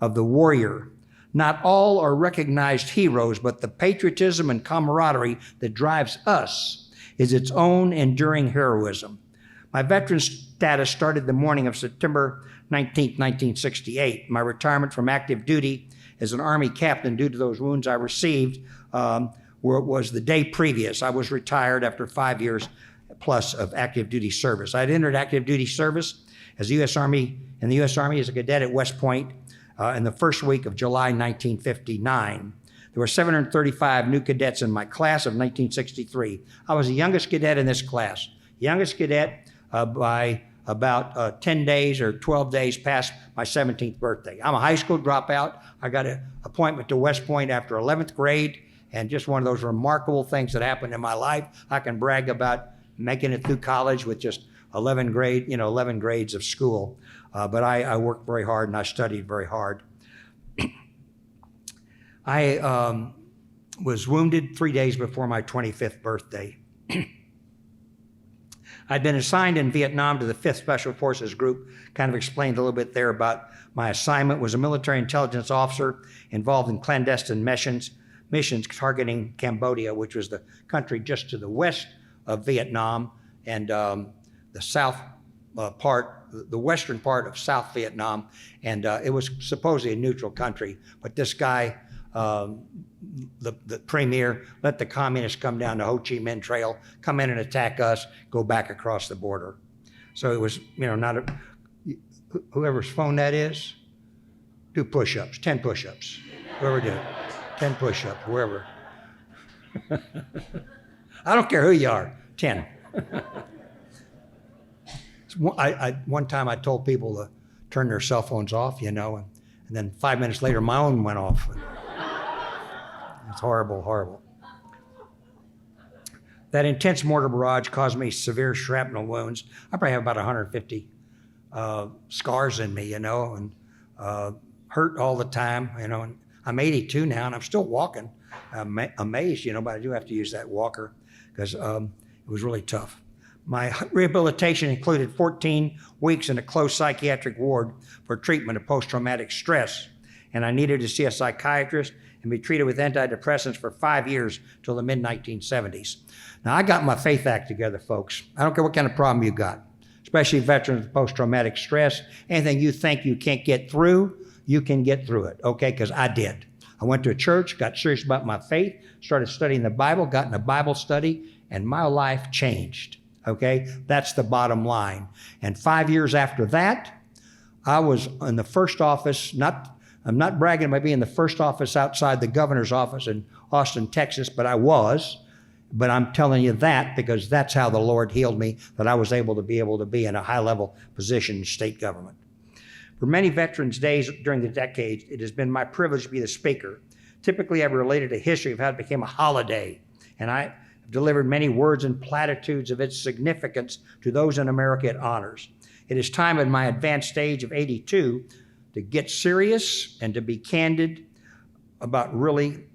of the warrior. Not all are recognized heroes, but the patriotism and camaraderie that drives us is its own enduring heroism." My veteran status started the morning of September 19, 1968. My retirement from active duty as an Army captain due to those wounds I received was the day previous. I was retired after 5 years plus of active duty service. I'd entered active duty service in the U.S. Army as a cadet at West Point in the first week of July 1959. There were 735 new cadets in my class of 1963. I was the youngest cadet in this class, youngest cadet by about 10 days or 12 days past my 17th birthday. I'm a high school dropout. I got an appointment to West Point after 11th grade, and just one of those remarkable things that happened in my life. I can brag about making it through college with just 11 grades of school. But I worked very hard and I studied very hard. I was wounded 3 days before my 25th birthday. I'd been assigned in Vietnam to the 5th Special Forces Group. Kind of explained a little bit there about my assignment. Was a military intelligence officer involved in clandestine missions targeting Cambodia, which was the country just to the west of Vietnam, and the western part of South Vietnam. And it was supposedly a neutral country, but this guy the premier let the communists come down the Ho Chi Minh Trail, come in and attack us, go back across the border. So it was, not a, whoever's phone that is, do push-ups, 10 push-ups. Whoever did it, 10 push-ups, whoever. I don't care who you are, 10. One time I told people to turn their cell phones off, and then 5 minutes later my own went off. It's horrible, horrible. That intense mortar barrage caused me severe shrapnel wounds. I probably have about 150 scars in me, and hurt all the time, and I'm 82 now and I'm still walking. I'm amazed, but I do have to use that walker because it was really tough. My rehabilitation included 14 weeks in a closed psychiatric ward for treatment of post-traumatic stress, and I needed to see a psychiatrist and be treated with antidepressants for 5 years till the mid-1970s. Now, I got my faith act together, folks. I don't care what kind of problem you got, especially veterans with post-traumatic stress. Anything you think you can't get through, you can get through it, okay? Because I did. I went to a church, got serious about my faith, started studying the Bible, got in a Bible study, and my life changed, okay? That's the bottom line. And 5 years after that, I was in the first office, I'm not bragging about being the first office outside the governor's office in Austin, Texas, but I was. But I'm telling you that because that's how the Lord healed me, that I was able to be in a high-level position in state government. For many Veterans Days during the decades, it has been my privilege to be the speaker. Typically, I've related a history of how it became a holiday, and I have delivered many words and platitudes of its significance to those in America it honors. It is time in my advanced age of 82 to get serious and to be candid about really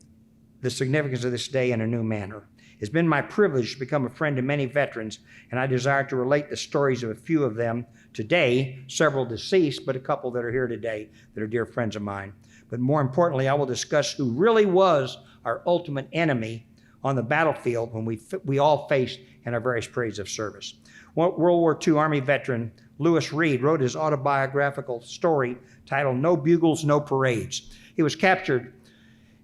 the significance of this day in a new manner. It's been my privilege to become a friend to many veterans, and I desire to relate the stories of a few of them today, several deceased, but a couple that are here today that are dear friends of mine. But more importantly, I will discuss who really was our ultimate enemy on the battlefield when we all faced in our various periods of service. World War II Army veteran Lewis Reed wrote his autobiographical story titled No Bugles, No Parades. He was captured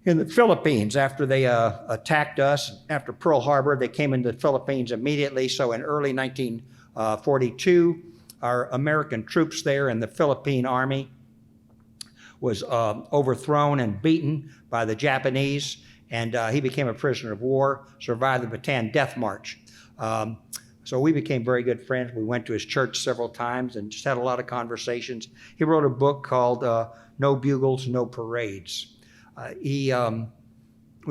in the Philippines after they attacked us. After Pearl Harbor, they came into the Philippines immediately. So in early 1942, our American troops there in the Philippine Army was overthrown and beaten by the Japanese, and he became a prisoner of war, survived the Bataan Death March. So we became very good friends. We went to his church several times and just had a lot of conversations. He wrote a book called No Bugles, No Parades. We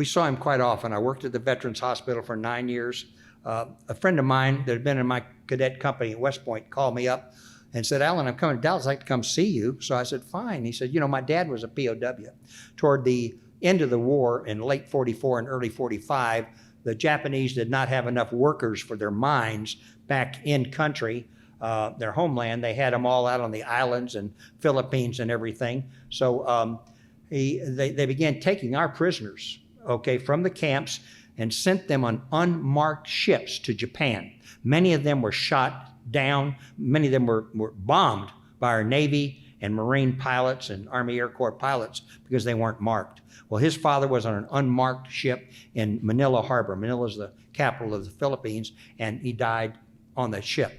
saw him quite often. I worked at the Veterans Hospital for 9 years. A friend of mine that had been in my cadet company at West Point called me up and said, Alan, I'm coming to Dallas. I'd like to come see you. So I said, fine. He said, my dad was a POW. Toward the end of the war in late 44 and early 45, the Japanese did not have enough workers for their mines back in country, their homeland. They had them all out on the islands and Philippines and everything. So they began taking our prisoners, from the camps and sent them on unmarked ships to Japan. Many of them were shot down. Many of them were bombed by our Navy and Marine pilots and Army Air Corps pilots because they weren't marked. Well, his father was on an unmarked ship in Manila Harbor. Manila is the capital of the Philippines, and he died on the ship.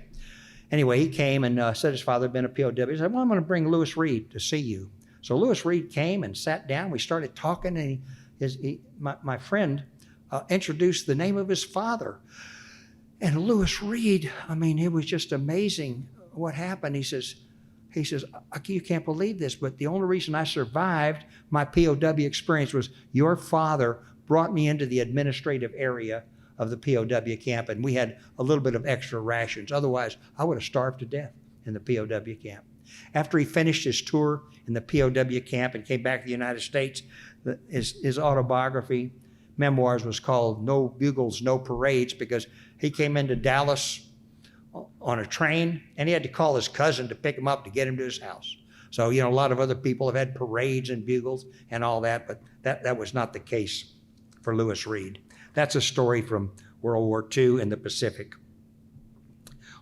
Anyway, he came and said his father had been a POW. He said, well, I'm going to bring Lewis Reed to see you. So Lewis Reed came and sat down. We started talking, and my friend introduced the name of his father. And Lewis Reed, it was just amazing what happened. He says, you can't believe this, but the only reason I survived my POW experience was your father brought me into the administrative area of the POW camp, and we had a little bit of extra rations. Otherwise, I would have starved to death in the POW camp. After he finished his tour in the POW camp and came back to the United States, his autobiography, memoirs, was called No Bugles, No Parades, because he came into Dallas on a train, and he had to call his cousin to pick him up to get him to his house. So, a lot of other people have had parades and bugles and all that, but that was not the case for Lewis Reed. That's a story from World War II in the Pacific.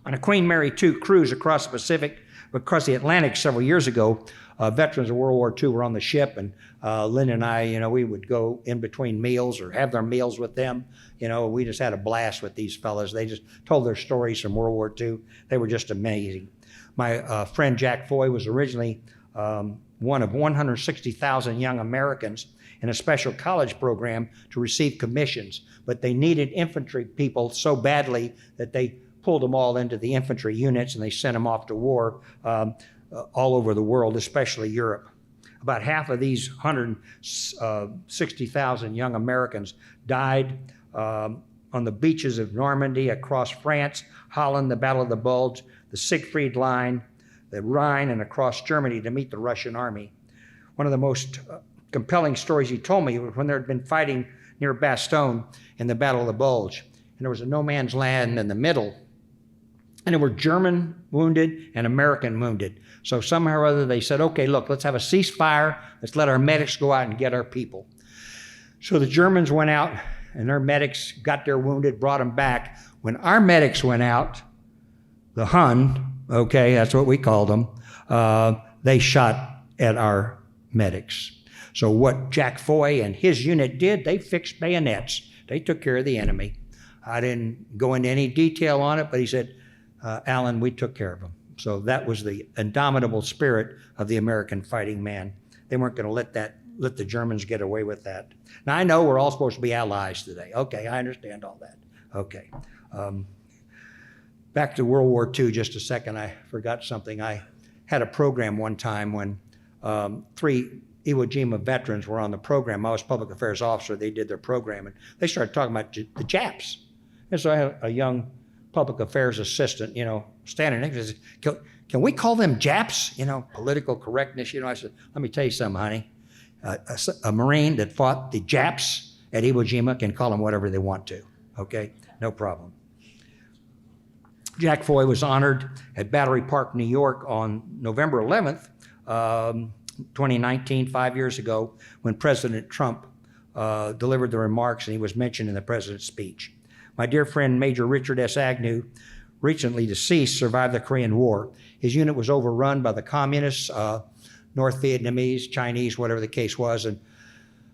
On a Queen Mary II cruise across the Pacific, across the Atlantic several years ago. Veterans of World War II were on the ship, and Lynn and I, we would go in between meals or have their meals with them. We just had a blast with these fellas. They just told their stories from World War II. They were just amazing. My friend Jack Foy was originally one of 160,000 young Americans in a special college program to receive commissions, but they needed infantry people so badly that they pulled them all into the infantry units and they sent them off to war all over the world, especially Europe. About half of these 160,000 young Americans died on the beaches of Normandy, across France, Holland, the Battle of the Bulge, the Siegfried Line, the Rhine, and across Germany to meet the Russian army. One of the most compelling stories he told me was when there had been fighting near Bastogne in the Battle of the Bulge, and there was a no man's land in the middle, and there were German wounded and American wounded. So somehow or other they said, okay, look, let's have a ceasefire. Let's let our medics go out and get our people. So the Germans went out and their medics got their wounded, brought them back. When our medics went out, the Hun, okay, that's what we called them, they shot at our medics. So what Jack Foy and his unit did, they fixed bayonets. They took care of the enemy. I didn't go into any detail on it, but he said, Alan, we took care of them. So that was the indomitable spirit of the American fighting man. They weren't going to let the Germans get away with that. Now, I know we're all supposed to be allies today. Okay, I understand all that. Okay. Back to World War II just a second. I forgot something. I had a program one time when 3 Iwo Jima veterans were on the program. I was public affairs officer. They did their program, and they started talking about the Japs. And so I had a young public affairs assistant, standing next to me, said, can we call them Japs? Political correctness. I said, let me tell you something, honey. A Marine that fought the Japs at Iwo Jima can call them whatever they want to. Okay? No problem. Jack Foy was honored at Battery Park, New York on November 11th, 2019, 5 years ago, when President Trump delivered the remarks and he was mentioned in the president's speech. My dear friend, Major Richard S. Agnew, recently deceased, survived the Korean War. His unit was overrun by the communists, North Vietnamese, Chinese, whatever the case was, and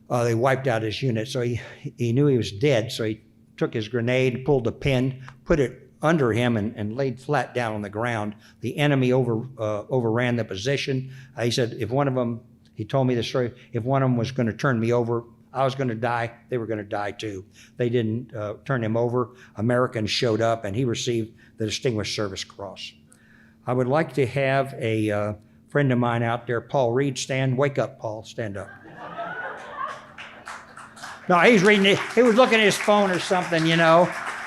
they wiped out his unit. So he knew he was dead, so he took his grenade, pulled the pin, put it under him, and laid flat down on the ground. The enemy overran the position. He said, if one of them, he told me the story, if one of them was going to turn me over, I was going to die, they were going to die too. They didn't turn him over. Americans showed up, and he received the Distinguished Service Cross. I would like to have a friend of mine out there, Paul Reed, stand. Wake up, Paul. Stand up. No, he's reading it. He was looking at his phone or something,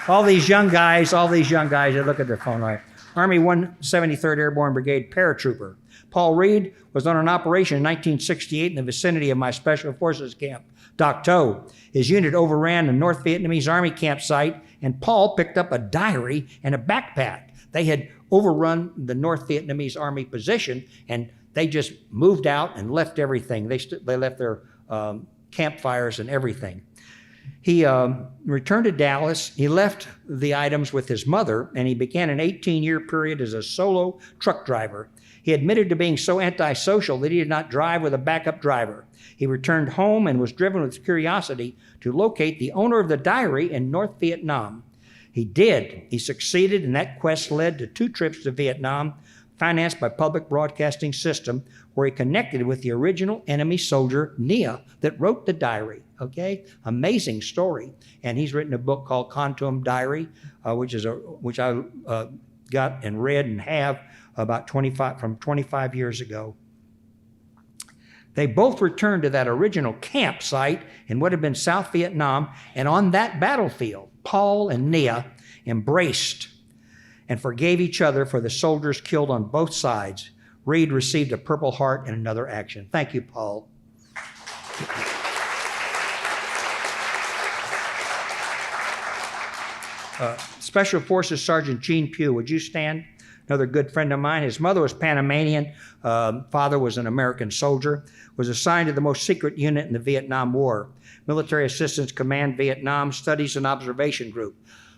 All these young guys, they look at their phone, right? Army 173rd Airborne Brigade paratrooper. Paul Reed was on an operation in 1968 in the vicinity of my Special Forces camp, Dak To. His unit overran a North Vietnamese Army campsite, and Paul picked up a diary and a backpack. They had overrun the North Vietnamese Army position, and they just moved out and left everything. They left their campfires and everything. He returned to Dallas. He left the items with his mother, and he began an 18-year period as a solo truck driver. He admitted to being so antisocial that he did not drive with a backup driver. He returned home and was driven with curiosity to locate the owner of the diary in North Vietnam. He did. He succeeded, and that quest led to 2 trips to Vietnam, financed by Public Broadcasting System, where he connected with the original enemy soldier, Nia, that wrote the diary. Okay? Amazing story. And he's written a book called Quantum Diary, which I got and read and have about 25 years ago. They both returned to that original campsite in what had been South Vietnam, and on that battlefield, Paul and Nia embraced and forgave each other for the soldiers killed on both sides. Reed received a Purple Heart in another action. Thank you, Paul. Special Forces Sergeant Gene Pugh, would you stand? Another good friend of mine. His mother was Panamanian. Father was an American soldier. Was assigned to the most secret unit in the Vietnam War. Military Assistance Command Vietnam Studies and Observation Group.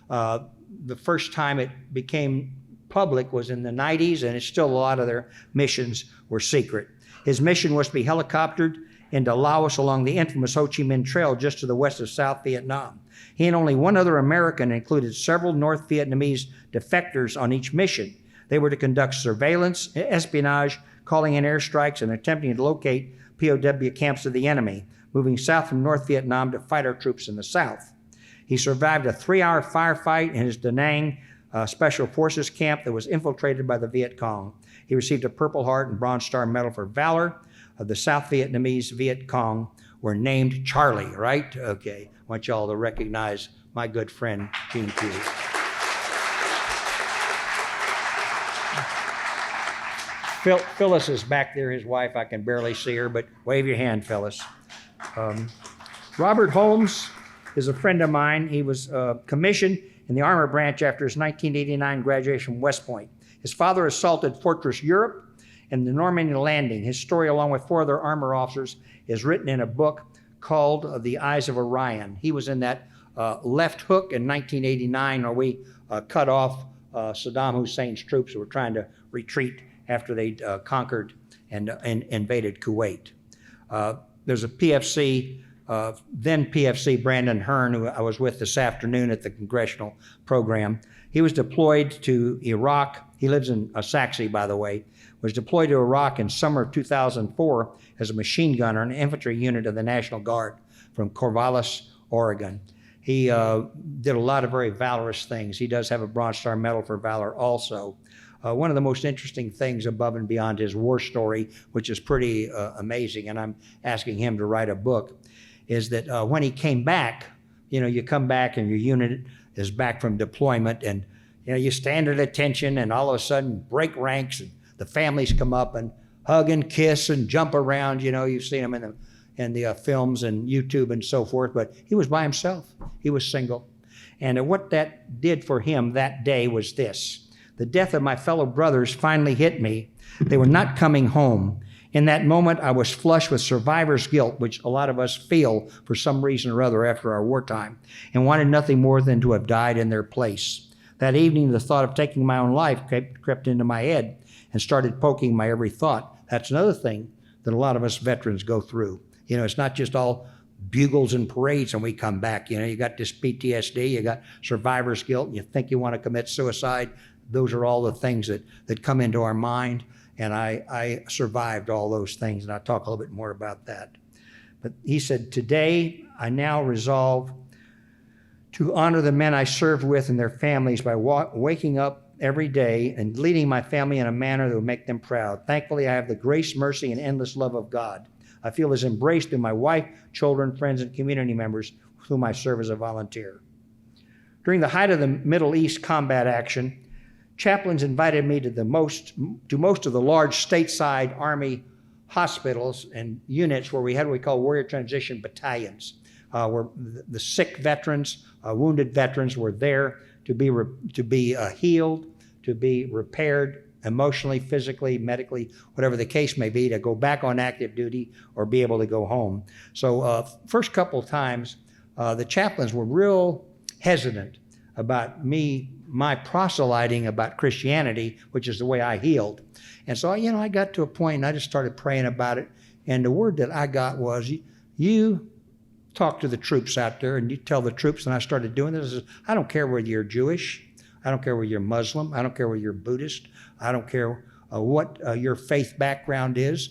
The first time it became public was in the 90s, and it's still a lot of their missions were secret. His mission was to be helicoptered into Laos along the infamous Ho Chi Minh Trail just to the west of South Vietnam. He and only one other American included several North Vietnamese defectors on each mission. They were to conduct surveillance, espionage, calling in airstrikes, and attempting to locate POW camps of the enemy, moving south from North Vietnam to fight our troops in the south. He survived a 3-hour firefight in his Da Nang Special Forces camp that was infiltrated by the Viet Cong. He received a Purple Heart and Bronze Star Medal for Valor. The South Vietnamese Viet Cong were named Charlie, right? Okay. I want y'all to recognize my good friend, Gene Pugh. Phyllis is back there, his wife. I can barely see her, but wave your hand, Phyllis. Robert Holmes is a friend of mine. He was commissioned in the Armor Branch after his 1989 graduation from West Point. His father assaulted Fortress Europe and the Normandy landing. His story, along with 4 other armor officers, is written in a book called The Eyes of Orion. He was in that left hook in 1989 where we cut off Saddam Hussein's troops who were trying to retreat after they conquered and invaded Kuwait. There's a PFC, then PFC Brandon Hearn, who I was with this afternoon at the congressional program. He was deployed to Iraq. He lives in Saxe, by the way. Was deployed to Iraq in summer of 2004 as a machine gunner in an infantry unit of the National Guard from Corvallis, Oregon. He did a lot of very valorous things. He does have a Bronze Star Medal for Valor also. One of the most interesting things above and beyond his war story, which is pretty amazing, and I'm asking him to write a book, is that when he came back, you come back and your unit is back from deployment, and you stand at attention, and all of a sudden break ranks, and the families come up and hug and kiss and jump around. You've seen them in the films and YouTube and so forth, but he was by himself. He was single. And what that did for him that day was this. The death of my fellow brothers finally hit me. They were not coming home. In that moment, I was flushed with survivor's guilt, which a lot of us feel for some reason or other after our wartime, and wanted nothing more than to have died in their place. That evening, the thought of taking my own life crept into my head and started poking my every thought. That's another thing that a lot of us veterans go through. It's not just all bugles and parades when we come back. You got this PTSD, you got survivor's guilt, and you think you want to commit suicide. Those are all the things that come into our mind, and I survived all those things, and I'll talk a little bit more about that. But he said, today I now resolve to honor the men I served with and their families by waking up every day and leading my family in a manner that will make them proud. Thankfully, I have the grace, mercy, and endless love of God. I feel is embraced through my wife, children, friends, and community members with whom I serve as a volunteer. During the height of the Middle East combat action, chaplains invited me to most of the large stateside Army hospitals and units where we had what we call warrior transition battalions, where the sick veterans, wounded veterans were there to be healed, to be repaired emotionally, physically, medically, whatever the case may be, to go back on active duty or be able to go home. So first couple of times, the chaplains were real hesitant about my proselyting about Christianity, which is the way I healed. And so, I got to a point and I just started praying about it. And the word that I got was, you talk to the troops out there and you tell the troops, and I started doing this. I don't care whether you're Jewish. I don't care whether you're Muslim. I don't care whether you're Buddhist. I don't care what your faith background is.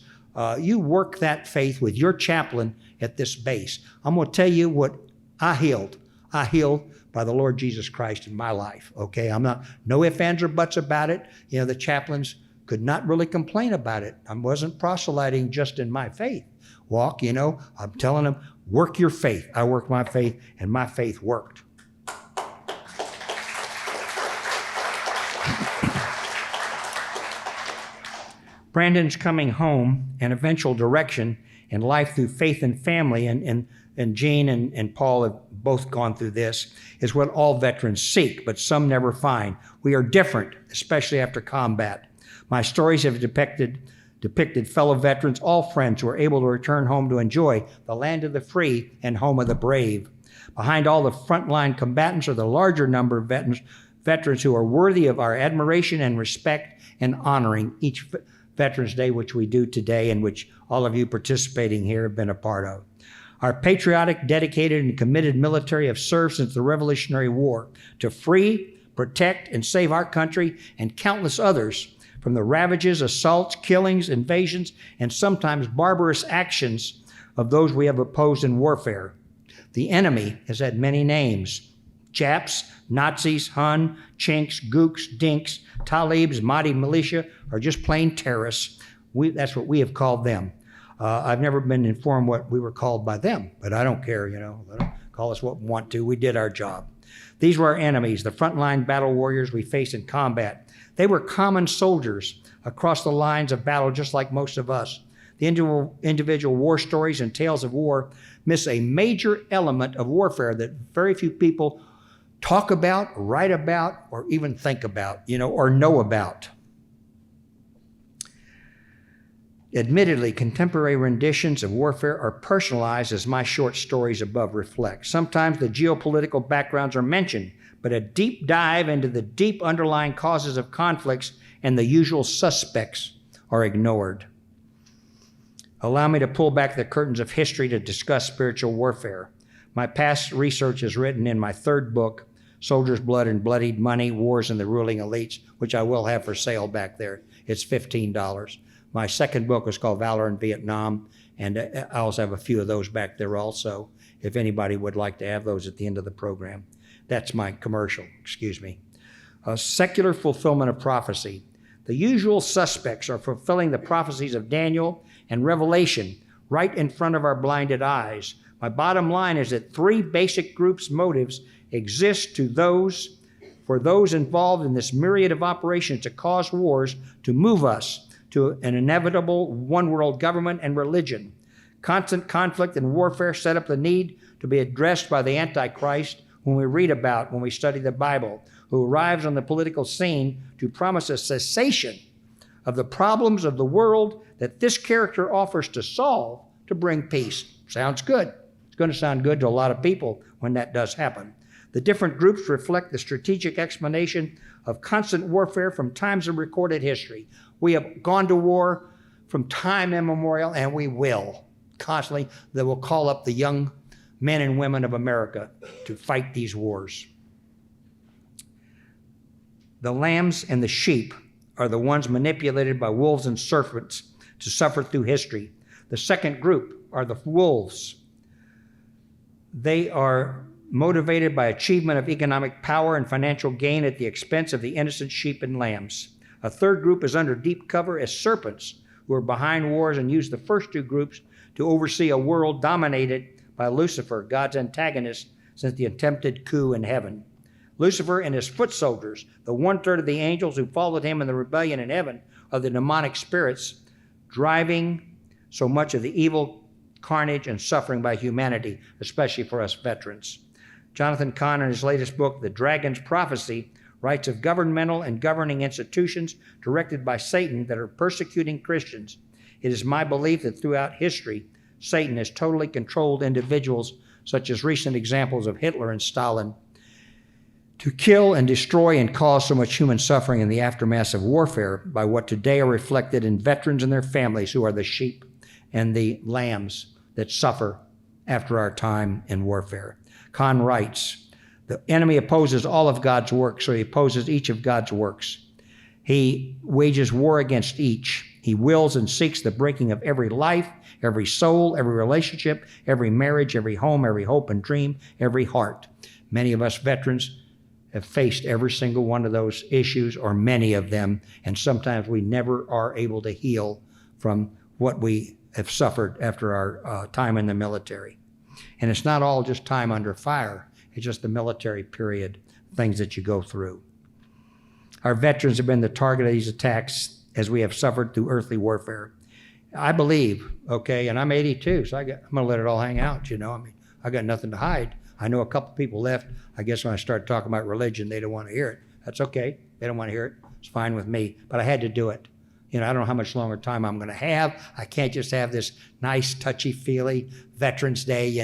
You work that faith with your chaplain at this base. I'm going to tell you what I healed. I healed by the Lord Jesus Christ in my life, okay? I'm not, no ifs, ands, or buts about it. The chaplains could not really complain about it. I wasn't proselyting just in my faith walk, I'm telling them, work your faith. I worked my faith, and my faith worked. Brandon's coming home and eventual direction in life through faith and family, and Gene and Paul have both gone through this, is what all veterans seek, but some never find. We are different, especially after combat. My stories have depicted fellow veterans, all friends who are able to return home to enjoy the land of the free and home of the brave. Behind all the frontline combatants are the larger number of veterans who are worthy of our admiration and respect, and honoring each Veterans Day, which we do today and which all of you participating here have been a part of. Our patriotic, dedicated, and committed military have served since the Revolutionary War to free, protect, and save our country and countless others from the ravages, assaults, killings, invasions, and sometimes barbarous actions of those we have opposed in warfare. The enemy has had many names: Japs, Nazis, Hun, Chinks, Gooks, Dinks, Talibs, Mahdi militia, or just plain terrorists. That's what we have called them. I've never been informed what we were called by them, but I don't care, Let them call us what we want to. We did our job. These were our enemies, the frontline battle warriors we faced in combat. They were common soldiers across the lines of battle, just like most of us. The individual war stories and tales of war miss a major element of warfare that very few people talk about, write about, or even think about, or know about. Admittedly, contemporary renditions of warfare are personalized, as my short stories above reflect. Sometimes the geopolitical backgrounds are mentioned, but a deep dive into the deep underlying causes of conflicts and the usual suspects are ignored. Allow me to pull back the curtains of history to discuss spiritual warfare. My past research is written in my third book, Soldier's Blood and Bloodied Money, Wars and the Ruling Elites, which I will have for sale back there. It's $15. My second book is called Valor in Vietnam, and I also have a few of those back there also, if anybody would like to have those at the end of the program. That's my commercial, excuse me. Secular fulfillment of prophecy. The usual suspects are fulfilling the prophecies of Daniel and Revelation right in front of our blinded eyes. My bottom line is that three basic groups' motives exist for those involved in this myriad of operations to cause wars, to move us to an inevitable one-world government and religion. Constant conflict and warfare set up the need to be addressed by the Antichrist, whom we read about when we study the Bible, who arrives on the political scene to promise a cessation of the problems of the world that this character offers to solve to bring peace. Sounds good. It's going to sound good to a lot of people when that does happen. The different groups reflect the strategic explanation of constant warfare from times of recorded history. We have gone to war from time immemorial, and we will constantly. That will call up the young men and women of America to fight these wars. The lambs and the sheep are the ones manipulated by wolves and serpents to suffer through history. The second group are the wolves. They are motivated by achievement of economic power and financial gain at the expense of the innocent sheep and lambs. A third group is under deep cover as serpents, who are behind wars and use the first two groups to oversee a world dominated by Lucifer, God's antagonist since the attempted coup in heaven. Lucifer and his foot soldiers, the one-third of the angels who followed him in the rebellion in heaven, are the demonic spirits driving so much of the evil, carnage, and suffering by humanity, especially for us veterans. Jonathan Cahn, in his latest book, The Dragon's Prophecy, writes of governmental and governing institutions directed by Satan that are persecuting Christians. It is my belief that throughout history, Satan has totally controlled individuals, such as recent examples of Hitler and Stalin, to kill and destroy and cause so much human suffering in the aftermath of warfare by what today are reflected in veterans and their families, who are the sheep and the lambs that suffer after our time in warfare. Cahn writes, the enemy opposes all of God's works, so he opposes each of God's works. He wages war against each. He wills and seeks the breaking of every life, every soul, every relationship, every marriage, every home, every hope and dream, every heart. Many of us veterans have faced every single one of those issues, or many of them, and sometimes we never are able to heal from what we have suffered after our time in the military. And it's not all just time under fire. It's just the military period, things that you go through. Our veterans have been the target of these attacks as we have suffered through earthly warfare. I believe, okay, and I'm 82, so I'm going to let it all hang out, I got nothing to hide. I know a couple people left. I guess when I start talking about religion, they don't want to hear it. That's okay. They don't want to hear it. It's fine with me, but I had to do it. I don't know how much longer time I'm going to have. I can't just have this nice, touchy-feely Veterans Day,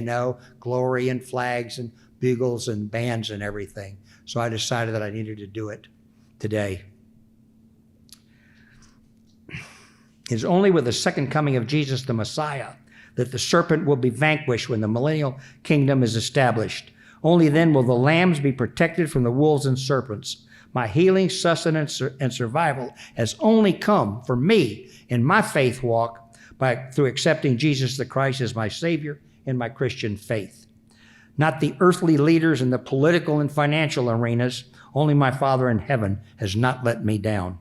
glory and flags and bugles and bands and everything. So I decided that I needed to do it today. It's only with the second coming of Jesus the Messiah that the serpent will be vanquished when the millennial kingdom is established. Only then will the lambs be protected from the wolves and serpents. My healing, sustenance, and survival has only come for me in my faith walk through accepting Jesus the Christ as my Savior in my Christian faith. Not the earthly leaders in the political and financial arenas. Only my Father in heaven has not let me down.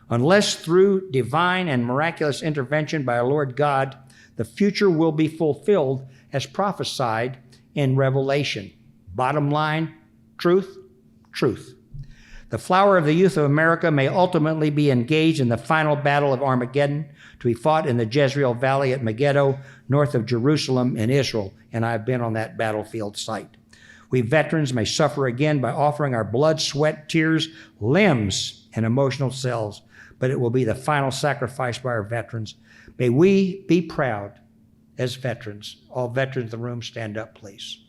Unless through divine and miraculous intervention by our Lord God, the future will be fulfilled as prophesied in Revelation. Bottom line, truth, truth. The flower of the youth of America may ultimately be engaged in the final battle of Armageddon to be fought in the Jezreel Valley at Megiddo, north of Jerusalem in Israel, and I've been on that battlefield site. We veterans may suffer again by offering our blood, sweat, tears, limbs, and emotional selves, but it will be the final sacrifice by our veterans. May we be proud as veterans. All veterans in the room, stand up, please.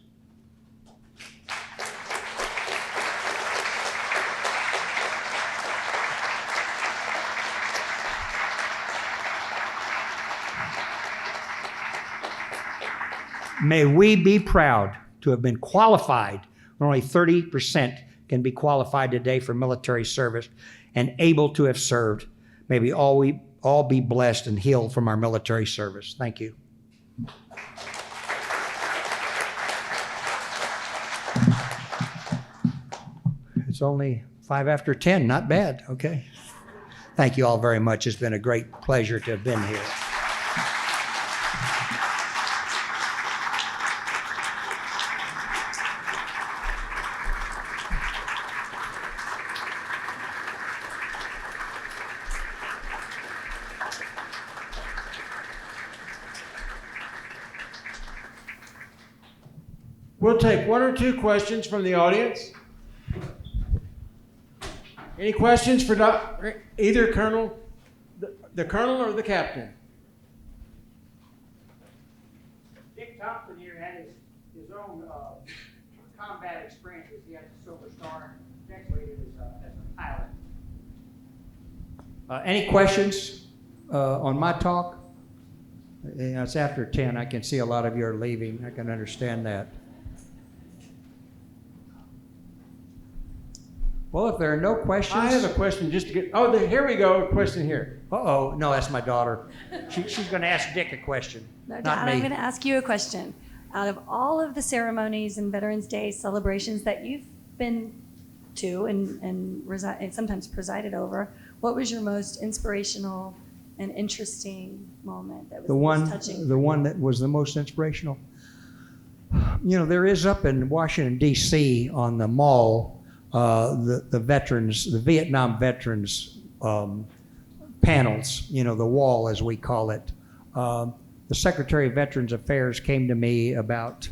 May we be proud to have been qualified. Only 30% can be qualified today for military service and able to have served. May we all be blessed and healed from our military service. Thank you. It's only 5 after 10, not bad, okay. Thank you all very much. It's been a great pleasure to have been here. We'll take 1 or 2 questions from the audience. Any questions for either Colonel, the Colonel or the Captain? Dick Thompson here had his own combat experiences. He had a Silver Star and decorated as a pilot. Any questions on my talk? It's after 10. I can see a lot of you are leaving. I can understand that. Well, if there are no questions. I have a question just to get. Oh, here we go. A question here. Uh-oh. No, that's my daughter. She's going to ask Dick a question. No not doubt. me. I'm going to ask you a question. Out of all of the ceremonies and Veterans Day celebrations that you've been to and sometimes presided over, what was your most inspirational and interesting moment that was most touching? The one that was the most inspirational. You know, there is up in Washington, D.C. on the mall, the veterans, the Vietnam veterans panels, you know, the wall as we call it. The Secretary of Veterans Affairs came to me about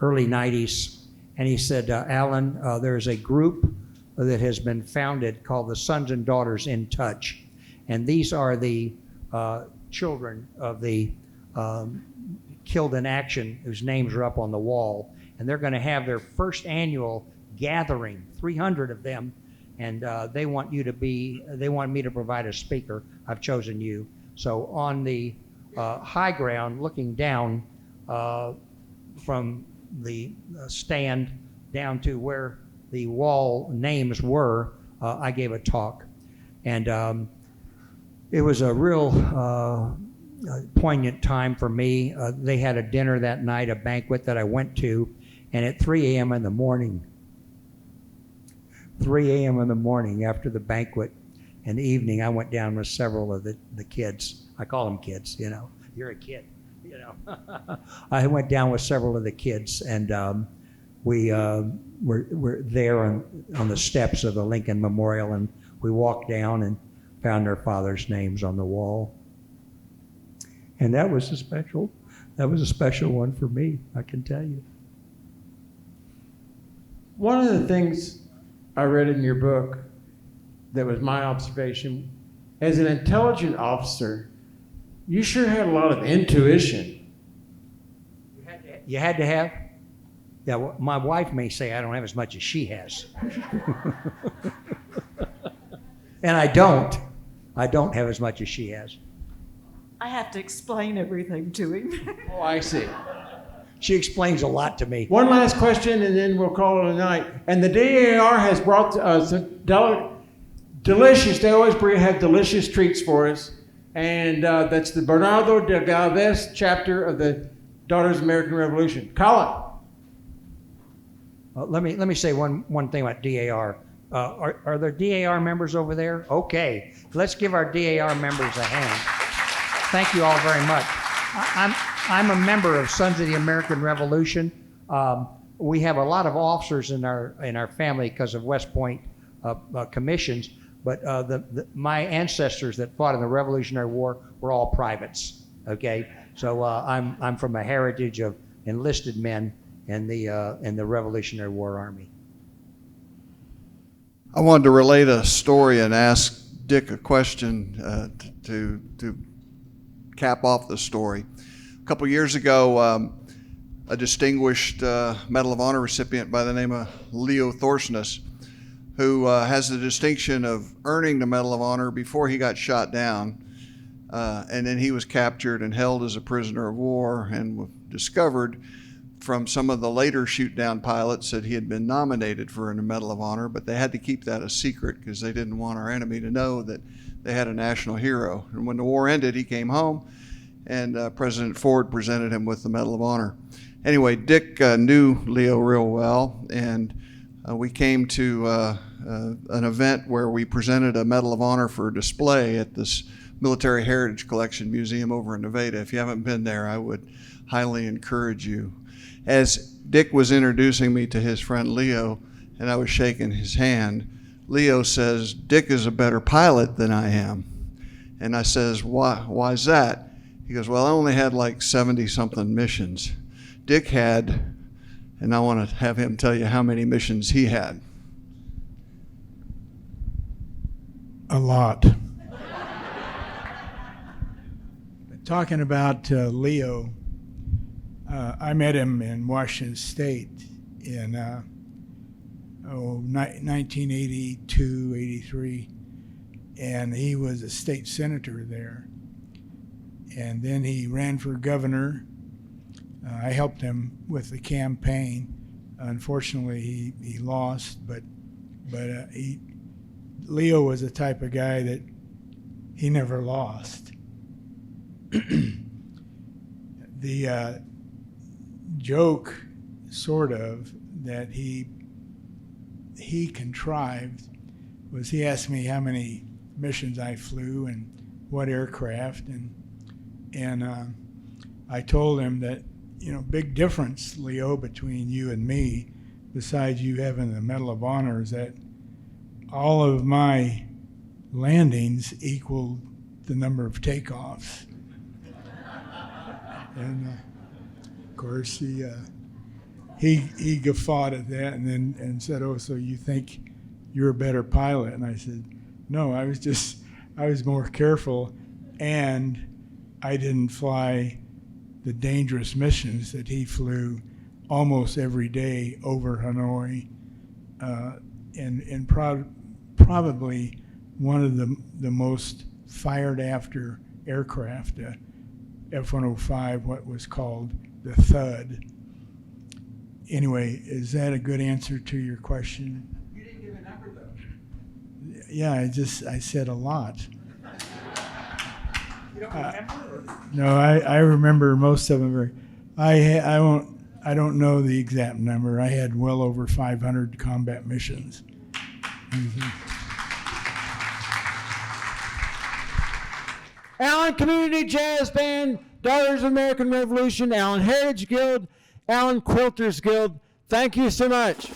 early 90s, and he said, Alan, there's a group that has been founded called the Sons and Daughters in Touch. And these are the children of the killed in action whose names are up on the wall. And they're going to have their first annual gathering, 300 of them, and they want me to provide a speaker. I've chosen you. So on the high ground, looking down from the stand down to where the wall names were, I gave a talk. And it was a real poignant time for me. They had a dinner that night, a banquet that I went to, and at 3 a.m. in the morning, 3 a.m. in the morning after the banquet and evening, I went down with several of the kids. I call them kids, you know. You're a kid, you know. I went down with several of the kids, and we were there on the steps of the Lincoln Memorial, and we walked down and found their fathers' names on the wall. And that was a special one for me, I can tell you. One of the things I read in your book that was my observation, as an intelligent officer, you sure had a lot of intuition. You had to have? Yeah, well, my wife may say I don't have as much as she has. And I don't. I don't have as much as she has. I have to explain everything to him. Oh, I see. She explains a lot to me. One last question, and then we'll call it a night. And the DAR has brought delicious, they always have delicious treats for us. And that's the Bernardo de Galvez chapter of the Daughters of the American Revolution. Colin. Let me say one thing about DAR. Are there DAR members over there? Okay, let's give our DAR members a hand. Thank you all very much. I'm a member of Sons of the American Revolution. We have a lot of officers in our family because of West Point commissions, but my ancestors that fought in the Revolutionary War were all privates. Okay, so I'm from a heritage of enlisted men in the Revolutionary War Army. I wanted to relate a story and ask Dick a question to cap off the story. A couple years ago, a distinguished Medal of Honor recipient by the name of Leo Thorsness, who has the distinction of earning the Medal of Honor before he got shot down, and then he was captured and held as a prisoner of war, and discovered from some of the later shoot-down pilots that he had been nominated for a Medal of Honor, but they had to keep that a secret because they didn't want our enemy to know that they had a national hero. And when the war ended, he came home, and President Ford presented him with the Medal of Honor. Anyway, Dick knew Leo real well, and we came to an event where we presented a Medal of Honor for display at this Military Heritage Collection Museum over in Nevada. If you haven't been there, I would highly encourage you. As Dick was introducing me to his friend Leo, and I was shaking his hand, Leo says, "Dick is a better pilot than I am." And I says, why's that? He goes, "Well, I only had like 70-something missions. Dick had," and I want to have him tell you how many missions he had. A lot. Talking about Leo, I met him in Washington State in 1982, 83, and he was a state senator there. And then he ran for governor. I helped him with the campaign. Unfortunately, he lost, but Leo was the type of guy that he never lost. The joke, sort of, that he contrived was he asked me how many missions I flew and what aircraft, and I told him that, big difference, Leo, between you and me, besides you having the Medal of Honor, is that all of my landings equaled the number of takeoffs. And of course, he guffawed at that and said, "Oh, so you think you're a better pilot?" And I said, "No, I was more careful, and I didn't fly the dangerous missions that he flew almost every day over Hanoi, and probably one of the most fired after aircraft, F-105, what was called the Thud." Anyway, is that a good answer to your question? You didn't give a number, though. Yeah, I said a lot. You don't remember? No, I remember most of them. I don't know the exact number. I had well over 500 combat missions. Mm-hmm. Allen Community Jazz Band, Daughters of the American Revolution, Allen Heritage Guild, Allen Quilters Guild. Thank you so much.